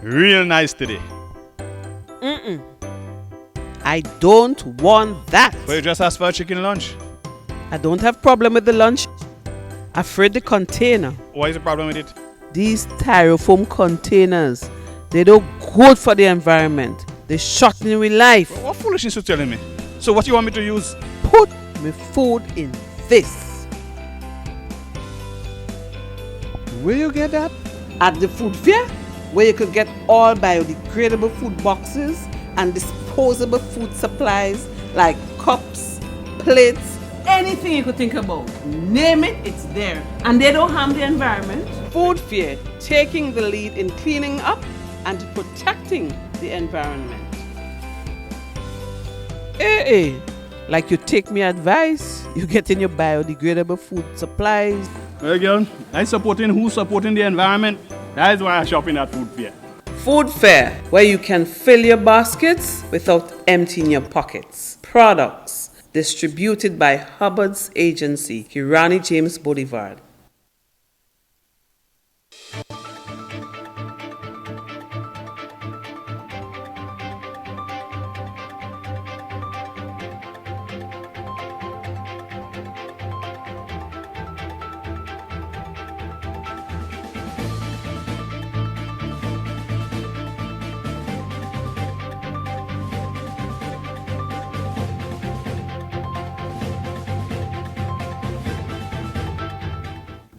Real nice today. I don't want that. But you just asked for a chicken lunch. I don't have problem with the lunch. Afraid the container. What is the problem with it? These styrofoam containers, they don't good for the environment. They shorten with life. What foolishness you telling me? So what you want me to use? Put my food in this. Where you get that? At the food fair, where you could get all biodegradable food boxes and disposable food supplies like cups, plates, anything you could think about. Name it, it's there. And they don't harm the environment. Food fair, taking the lead in cleaning up and protecting the environment. Hey, like you take me advice, you get in your biodegradable food supplies. Well, girl, I supporting who's supporting the environment. That is why I shop in at food fair. Food fair, where you can fill your baskets without emptying your pockets. Products distributed by Hubbard's agency, Kirani James Boulevard.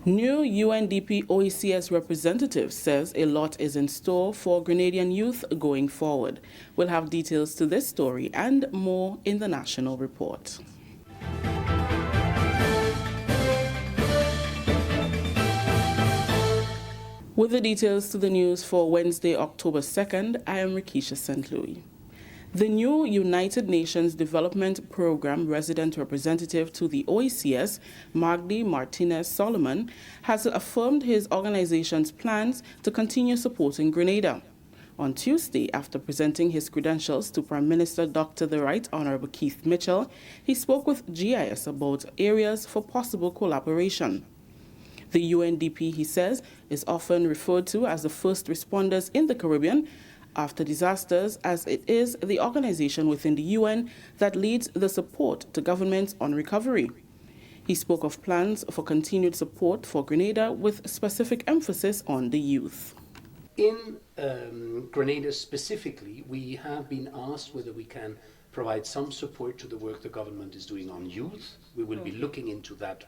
New UNDP OECS representative says a lot is in store for Grenadian youth going forward. We'll have details to this story and more in the national report. With the details to the news for Wednesday, October 2nd, I am Rikisha St. Louis. The new United Nations Development Programme resident representative to the OECS, Magdi Martinez Solomon, has affirmed his organization's plans to continue supporting Grenada. On Tuesday, after presenting his credentials to Prime Minister Dr. the Right Honourable Keith Mitchell, he spoke with GIS about areas for possible collaboration. The UNDP, he says, is often referred to as the first responders in the Caribbean after disasters, as it is the organization within the UN that leads the support to governments on recovery. He spoke of plans for continued support for Grenada with specific emphasis on the youth. In Grenada specifically, we have been asked whether we can provide some support to the work the government is doing on youth. We will be looking into that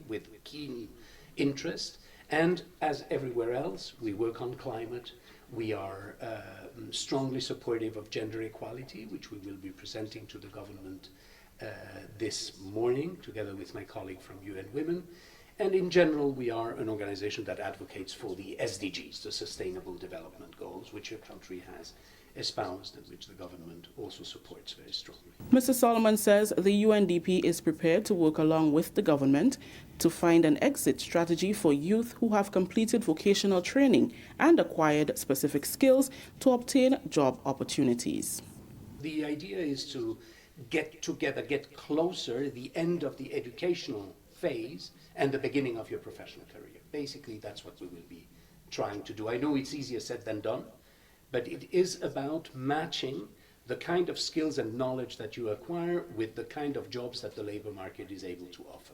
with keen interest. And as everywhere else, we work on climate. We are strongly supportive of gender equality, which we will be presenting to the government this morning, together with my colleague from UN Women. And in general, we are an organization that advocates for the SDGs, the Sustainable Development Goals, which your country has espoused and which the government also supports very strongly. Mr. Solomon says the UNDP is prepared to work along with the government to find an exit strategy for youth who have completed vocational training and acquired specific skills to obtain job opportunities. The idea is to get together, get closer the end of the educational phase and the beginning of your professional career. Basically, that's what we will be trying to do. I know it's easier said than done, but it is about matching the kind of skills and knowledge that you acquire with the kind of jobs that the labor market is able to offer.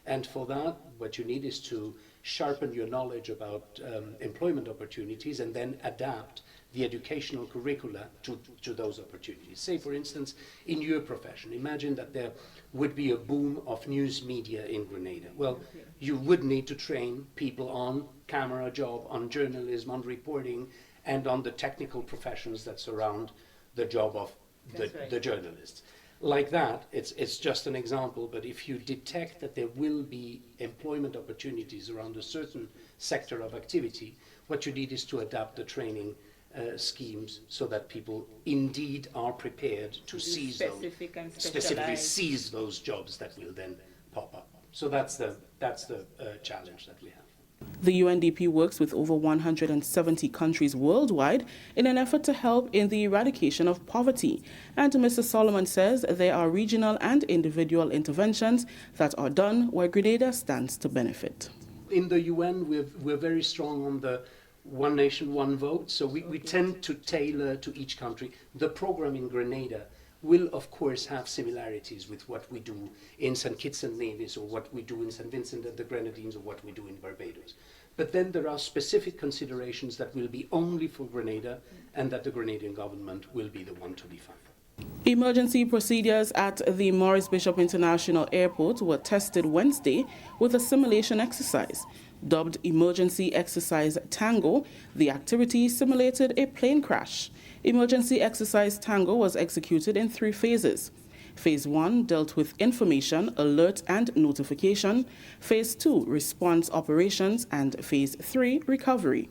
And for that, what you need is to sharpen your knowledge about employment opportunities and then adapt the educational curricula to those opportunities. Say, for instance, in your profession, imagine that there would be a boom of news media in Grenada. Well, you would need to train people on camera job, on journalism, on reporting, and on the technical professions that surround the job of the journalists. Like that, it's just an example, but if you detect that there will be employment opportunities around a certain sector of activity, what you need is to adapt the training schemes so that people indeed are prepared to seize those, specifically seize those jobs that will then pop up. So that's the challenge that we have. The UNDP works with over 170 countries worldwide in an effort to help in the eradication of poverty. And Mr. Solomon says there are regional and individual interventions that are done where Grenada stands to benefit. In the UN, we're very strong on the one nation, one vote, so we tend to tailor to each country. The program in Grenada will, of course, have similarities with what we do in St. Kitts and Nevis, or what we do in St. Vincent and the Grenadines, or what we do in Barbados. But then there are specific considerations that will be only for Grenada, and that the Grenadian government will be the one to define. Emergency procedures at the Maurice Bishop International Airport were tested Wednesday with a simulation exercise. Dubbed Emergency Exercise Tango, the activity simulated a plane crash. Emergency Exercise Tango was executed in 3 phases. Phase 1 dealt with information, alert, and notification. Phase 2, response operations, and Phase 3, recovery.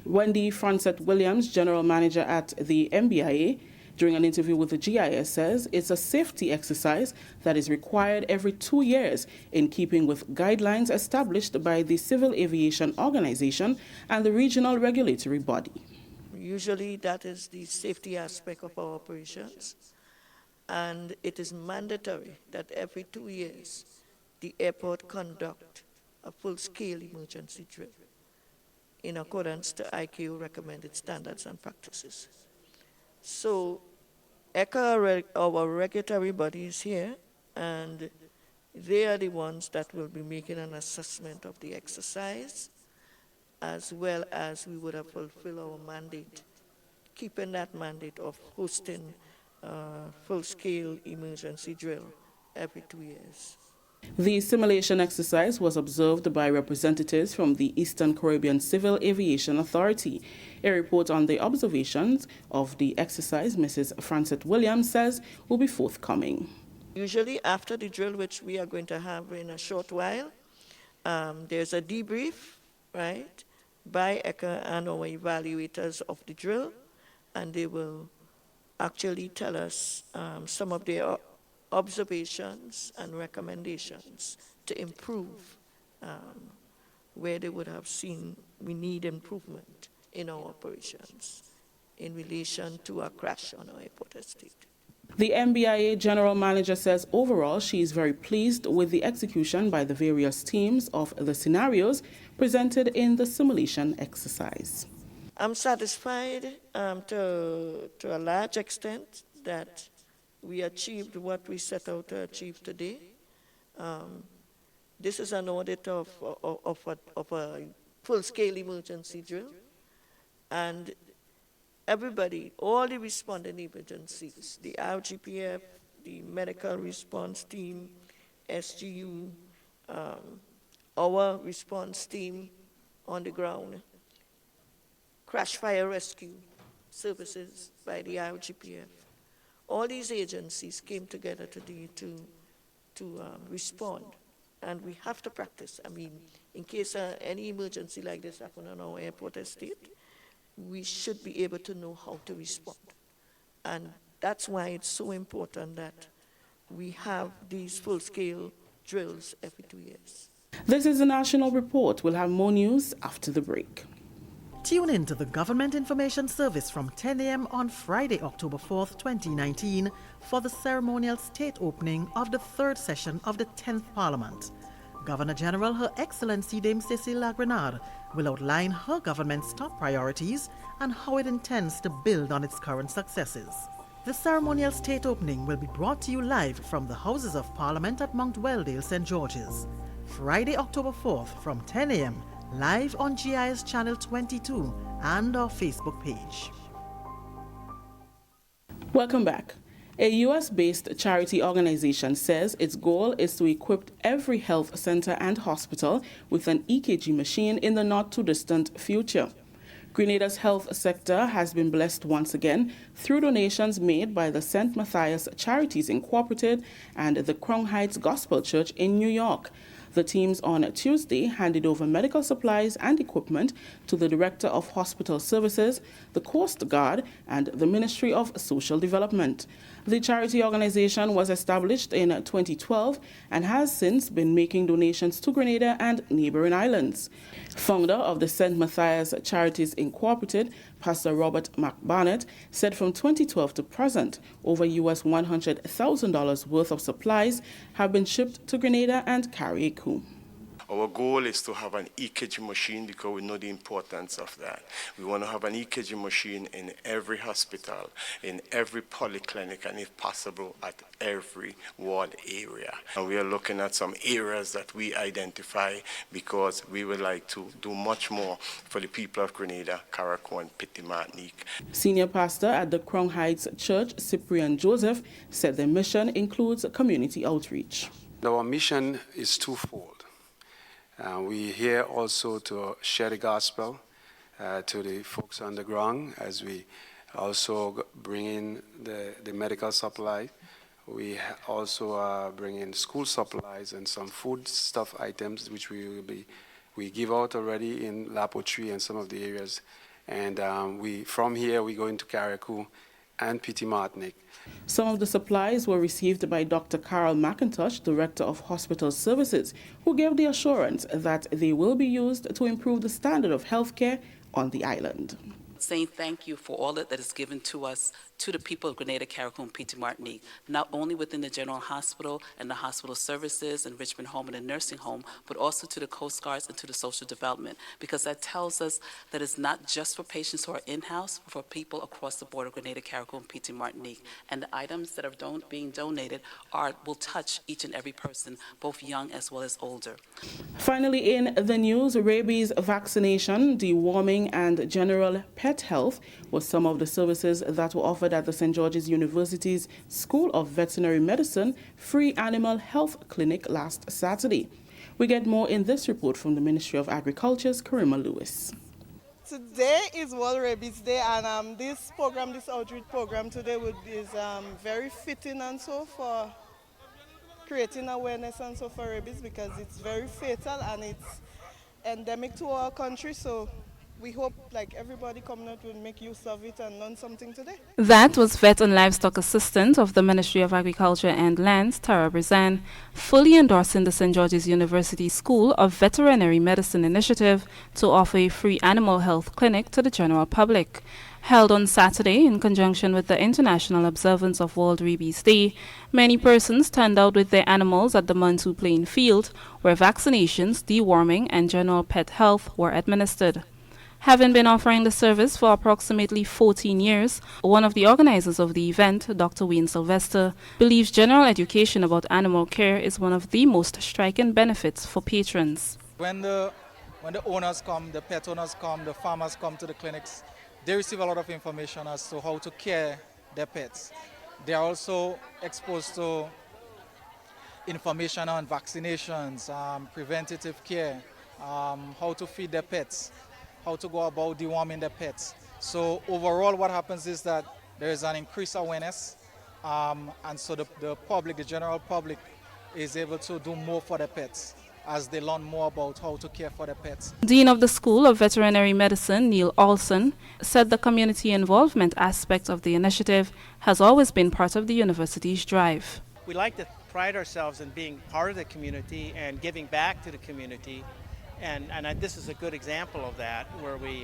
Wendy Francette-Williams, General Manager at the MBIA, during an interview with the GIS, says it's a safety exercise that is required every 2 years in keeping with guidelines established by the Civil Aviation Organization and the regional regulatory body. Usually that is the safety aspect of our operations, and it is mandatory that every 2 years the airport conduct a full-scale emergency drill in accordance to ICAO recommended standards and practices. So ECA, our regulatory body, is here, and they are the ones that will be making an assessment of the exercise, as well as we would have fulfilled our mandate, keeping that mandate of hosting full-scale emergency drill every 2 years. The simulation exercise was observed by representatives from the Eastern Caribbean Civil Aviation Authority. A report on the observations of the exercise, Mrs. Francette-Williams says, will be forthcoming. Usually after the drill, which we are going to have in a short while, there's a debrief, right, by ECA and our evaluators of the drill, and they will actually tell us some of their observations and recommendations to improve where they would have seen we need improvement in our operations in relation to a crash on our airport estate. The MBIA General Manager says overall she is very pleased with the execution by the various teams of the scenarios presented in the simulation exercise. I'm satisfied to a large extent that we achieved what we set out to achieve today. This is an audit of a full-scale emergency drill, and everybody, all the responding agencies, the RGPF, the medical response team, SGU, our response team on the ground, crash fire rescue services by the RGPF. All these agencies came together today to respond, and we have to practice. I mean, in case any emergency like this happens on our airport estate, we should be able to know how to respond. And that's why it's so important that we have these full-scale drills every 2 years. This is a national report. We'll have more news after the break. Tune in to the Government Information Service from 10 a.m. on Friday, October 4th, 2019, for the ceremonial state opening of the 3rd session of the 10th Parliament. Governor General Her Excellency Dame Cécile Grenada will outline her government's top priorities and how it intends to build on its current successes. The ceremonial state opening will be brought to you live from the Houses of Parliament at Mount Weldale, St. George's, Friday, October 4th from 10 a.m. live on GIS Channel 22 and our Facebook page. Welcome back. A U.S.-based charity organization says its goal is to equip every health center and hospital with an EKG machine in the not-too-distant future. Grenada's health sector has been blessed once again through donations made by the St. Matthias Charities Incorporated and the Crown Heights Gospel Church in New York. The teams on Tuesday handed over medical supplies and equipment to the Director of Hospital Services, the Coast Guard, and the Ministry of Social Development. The charity organization was established in 2012 and has since been making donations to Grenada and neighboring islands. Founder of the St. Matthias Charities Incorporated, Pastor Robert McBarnett, said from 2012 to present, over US $100,000 worth of supplies have been shipped to Grenada and Carriacou. Our goal is to have an EKG machine because we know the importance of that. We want to have an EKG machine in every hospital, in every polyclinic, and if possible, at every ward area. And we are looking at some areas that we identify because we would like to do much more for the people of Grenada, Carriacou, and Petit Martinique. Senior pastor at the Crown Heights Church, Cyprian Joseph, said their mission includes community outreach. Our mission is twofold. We're here also to share the gospel to the folks on the ground as we also bring in the medical supply. We also bring in school supplies and some food stuff items which we give out already in La Poterie and some of the areas. And from here we go into Carriacou and Petit Martinique. Some of the supplies were received by Dr. Carol McIntosh, Director of Hospital Services, who gave the assurance that they will be used to improve the standard of healthcare on the island. Saying thank you for all that is given to us, to the people of Grenada, Carriacou, and Petit Martinique, not only within the General Hospital and the hospital services and Richmond Home and the nursing home, but also to the Coast Guards and to the social development, because that tells us that it's not just for patients who are in-house, but for people across the board of Grenada, Carriacou, and Petit Martinique. And the items that are being donated will touch each and every person, both young as well as older. Finally, in the news, rabies vaccination, deworming, and general pet health was some of the services that were offered at the St. George's University's School of Veterinary Medicine Free Animal Health Clinic last Saturday. We get more in this report from the Ministry of Agriculture's Karima Lewis. Today is World Rabies Day, and this outreach program today is very fitting and so for creating awareness and so for rabies, because it's very fatal and it's endemic to our country. So we hope everybody coming out will make use of it and learn something today. That was Vet and Livestock Assistant of the Ministry of Agriculture and Lands, Tara Brizan, fully endorsing the St. George's University School of Veterinary Medicine initiative to offer a free animal health clinic to the general public. Held on Saturday in conjunction with the international observance of World Rabies Day, many persons turned out with their animals at the Mantou Plain Field, where vaccinations, deworming, and general pet health were administered. Having been offering the service for approximately 14 years, one of the organizers of the event, Dr. Wayne Sylvester, believes general education about animal care is one of the most striking benefits for patrons. When the owners come, the pet owners come, the farmers come to the clinics, they receive a lot of information as to how to care their pets. They are also exposed to information on vaccinations, preventative care, how to feed their pets, how to go about deworming their pets. So overall what happens is that there is an increased awareness, and so the public, the general public, is able to do more for their pets as they learn more about how to care for their pets. Dean of the School of Veterinary Medicine, Neil Olson, said the community involvement aspect of the initiative has always been part of the university's drive. We like to pride ourselves in being part of the community and giving back to the community. this is a good example of that, where we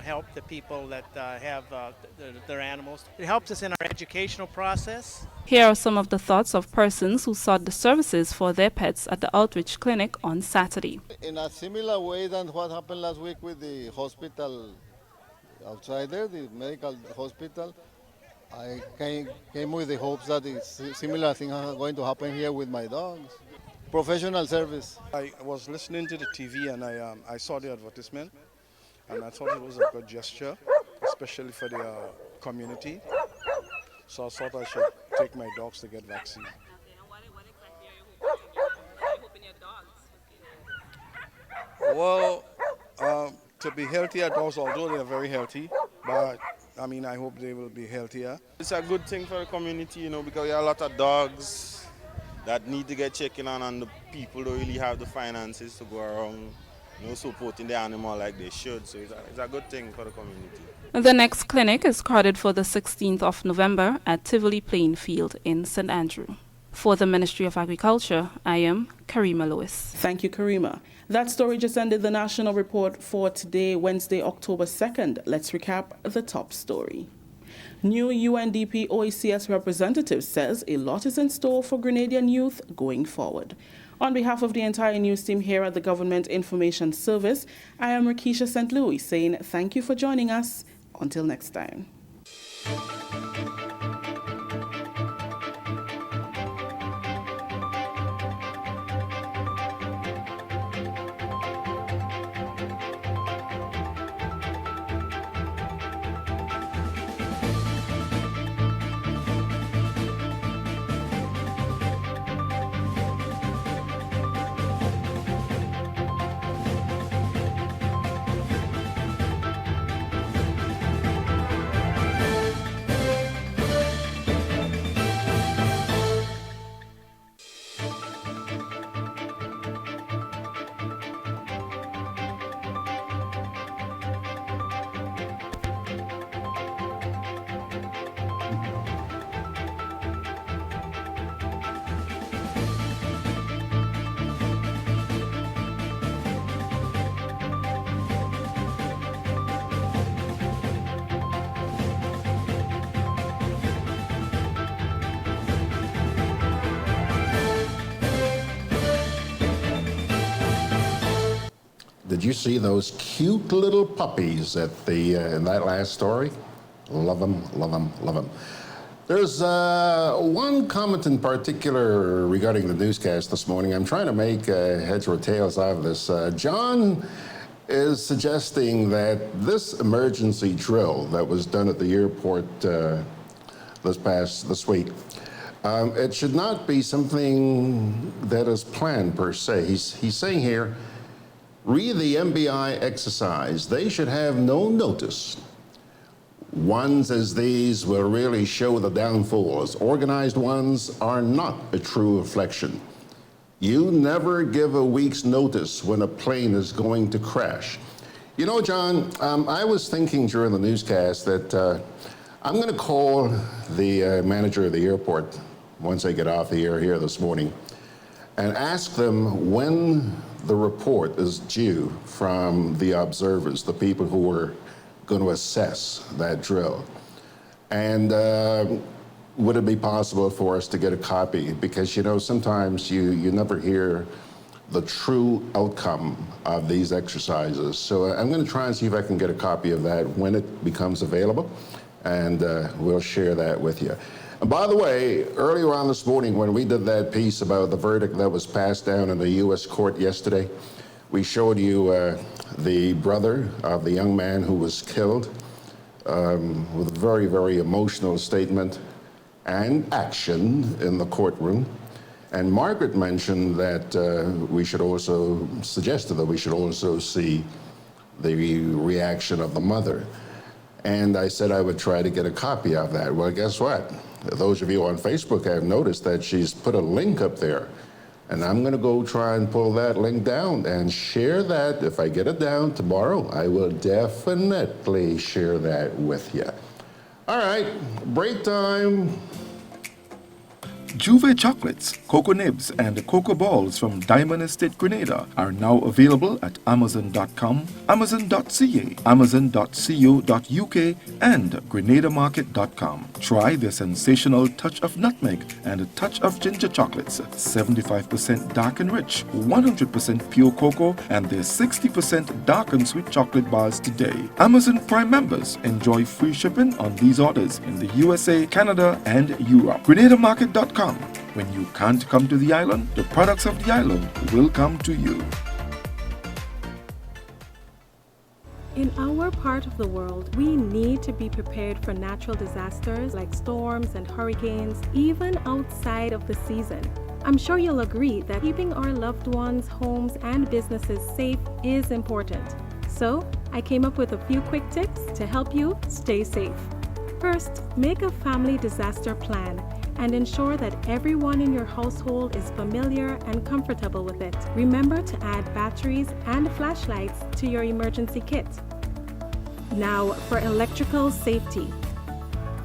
help the people that have their animals. It helps us in our educational process. Here are some of the thoughts of persons who sought the services for their pets at the outreach clinic on Saturday. In a similar way than what happened last week with the hospital outside there, the medical hospital, I came with the hopes that a similar thing is going to happen here with my dogs. Professional service. I was listening to the TV and I saw the advertisement and I thought it was a good gesture, especially for the community. So I thought I should take my dogs to get vaccine. Well, to be healthier dogs, although they are very healthy, but I mean, I hope they will be healthier. It's a good thing for the community, because there are a lot of dogs that need to get checked on, and the people don't really have the finances to go around, supporting the animal like they should. So it's a good thing for the community. The next clinic is carried for the 16th of November at Tivoli Plainfield in St. Andrew. For the Ministry of Agriculture, I am Karima Lewis. Thank you, Karima. That story just ended the national report for today, Wednesday, October 2nd. Let's recap the top story. New UNDP OECS representative says a lot is in store for Grenadian youth going forward. On behalf of the entire news team here at the Government Information Service, I am Rakisha St. Louis saying thank you for joining us. Until next time. Did you see those cute little puppies at the in that last story? Love them, love them, love them. There's one comment in particular regarding the newscast this morning. I'm trying to make heads or tails out of this. John is suggesting that this emergency drill that was done at the airport this week, it should not be something that is planned per se. He's saying here, read the MBI exercise. They should have no notice. Ones as these will really show the downfalls. Organized ones are not a true reflection. You never give a week's notice when a plane is going to crash. You know, John, I was thinking during the newscast that I'm going to call the manager of the airport once I get off the air here this morning and ask them when the report is due from the observers, the people who were going to assess that drill. And would it be possible for us to get a copy? Because, you know, sometimes you never hear the true outcome of these exercises. So I'm going to try and see if I can get a copy of that when it becomes available, and we'll share that with you. And by the way, earlier on this morning when we did that piece about the verdict that was passed down in the U.S. court yesterday, we showed you the brother of the young man who was killed with a very, very emotional statement and action in the courtroom. And Margaret mentioned that we should also, suggested that we should also see the reaction of the mother. And I said I would try to get a copy of that. Well, guess what? Those of you on Facebook have noticed that she's put a link up there. And I'm going to go try and pull that link down and share that. If I get it down tomorrow, I will definitely share that with you. All right, break time. Gudday chocolates, cocoa nibs, and cocoa balls from Diamond Estate Grenada are now available at Amazon.com, Amazon.ca, Amazon.co.uk, and GrenadaMarket.com. Try the sensational touch of nutmeg and a touch of ginger chocolates, 75% dark and rich, 100% pure cocoa, and their 60% dark and sweet chocolate bars today. Amazon Prime members enjoy free shipping on these orders in the USA, Canada, and Europe. GrenadaMarket.com. When you can't come to the island, the products of the island will come to you. In our part of the world, we need to be prepared for natural disasters like storms and hurricanes, even outside of the season. I'm sure you'll agree that keeping our loved ones, homes, and businesses safe is important. So, I came up with a few quick tips to help you stay safe. First, make a family disaster plan and ensure that everyone in your household is familiar and comfortable with it. Remember to add batteries and flashlights to your emergency kit. Now, for electrical safety.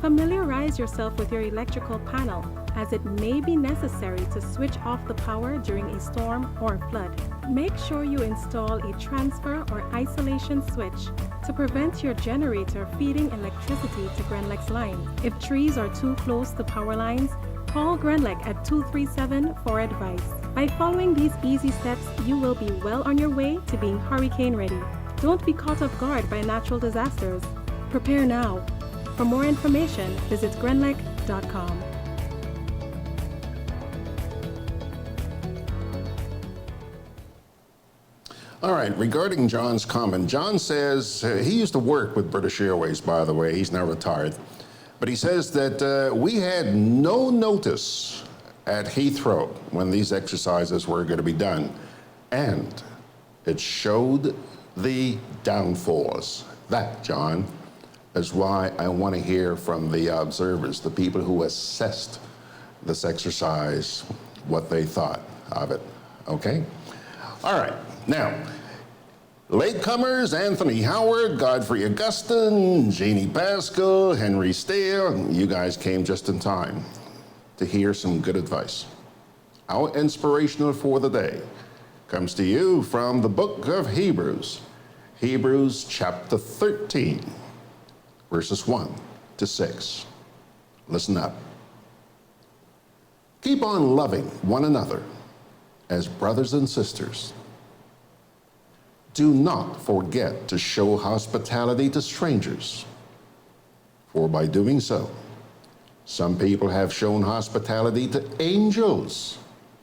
Familiarize yourself with your electrical panel, as it may be necessary to switch off the power during a storm or flood. Make sure you install a transfer or isolation switch to prevent your generator feeding electricity to Grenlec's line. If trees are too close to power lines, call Grenlec at 237 for advice. By following these easy steps, you will be well on your way to being hurricane ready. Don't be caught off guard by natural disasters. Prepare now. For more information, visit grenlec.com. All right, regarding John's comment, John says he used to work with British Airways, by the way. He's now retired. But he says that we had no notice at Heathrow when these exercises were going to be done. And it showed the downfalls. That, John, is why I want to hear from the observers, the people who assessed this exercise, what they thought of it. Okay? All right. Now, latecomers, Anthony Howard, Godfrey Augustin, Jeannie Pascal, Henry Steele, you guys came just in time to hear some good advice. Our inspirational for the day comes to you from the book of Hebrews, Hebrews chapter 13, verses 1 to 6. Listen up. Keep on loving one another as brothers and sisters. Do not forget to show hospitality to strangers, for by doing so, some people have shown hospitality to angels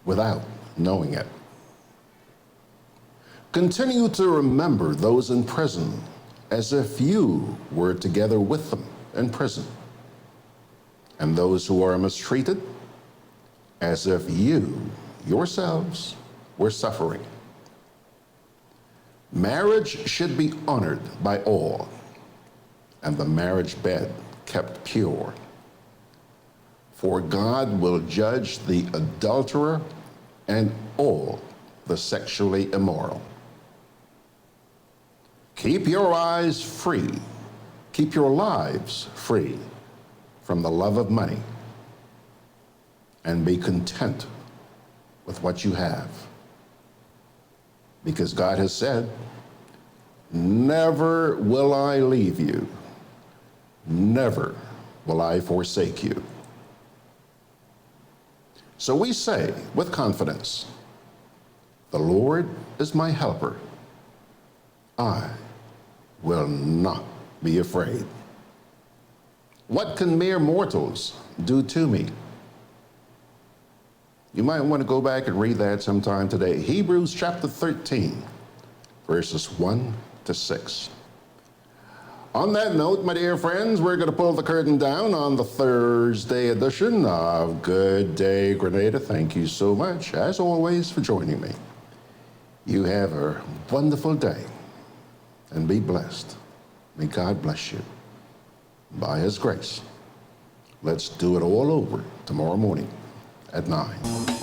without knowing it. Continue to remember those in prison as if you were together with them in prison, and those who are mistreated as if you yourselves were suffering. Marriage should be honored by all, and the marriage bed kept pure. For God will judge the adulterer and all the sexually immoral. Keep your eyes free, keep your lives free from the love of money, and be content with what you have. Because God has said, never will I leave you, never will I forsake you. So we say with confidence, the Lord is my helper. I will not be afraid. What can mere mortals do to me? You might want to go back and read that sometime today. Hebrews chapter 13, verses 1 to 6. On that note, my dear friends, we're going to pull the curtain down on the Thursday edition of Good Day Grenada. Thank you so much, as always, for joining me. You have a wonderful day, and be blessed. May God bless you. By His grace, let's do it all over tomorrow morning at 9.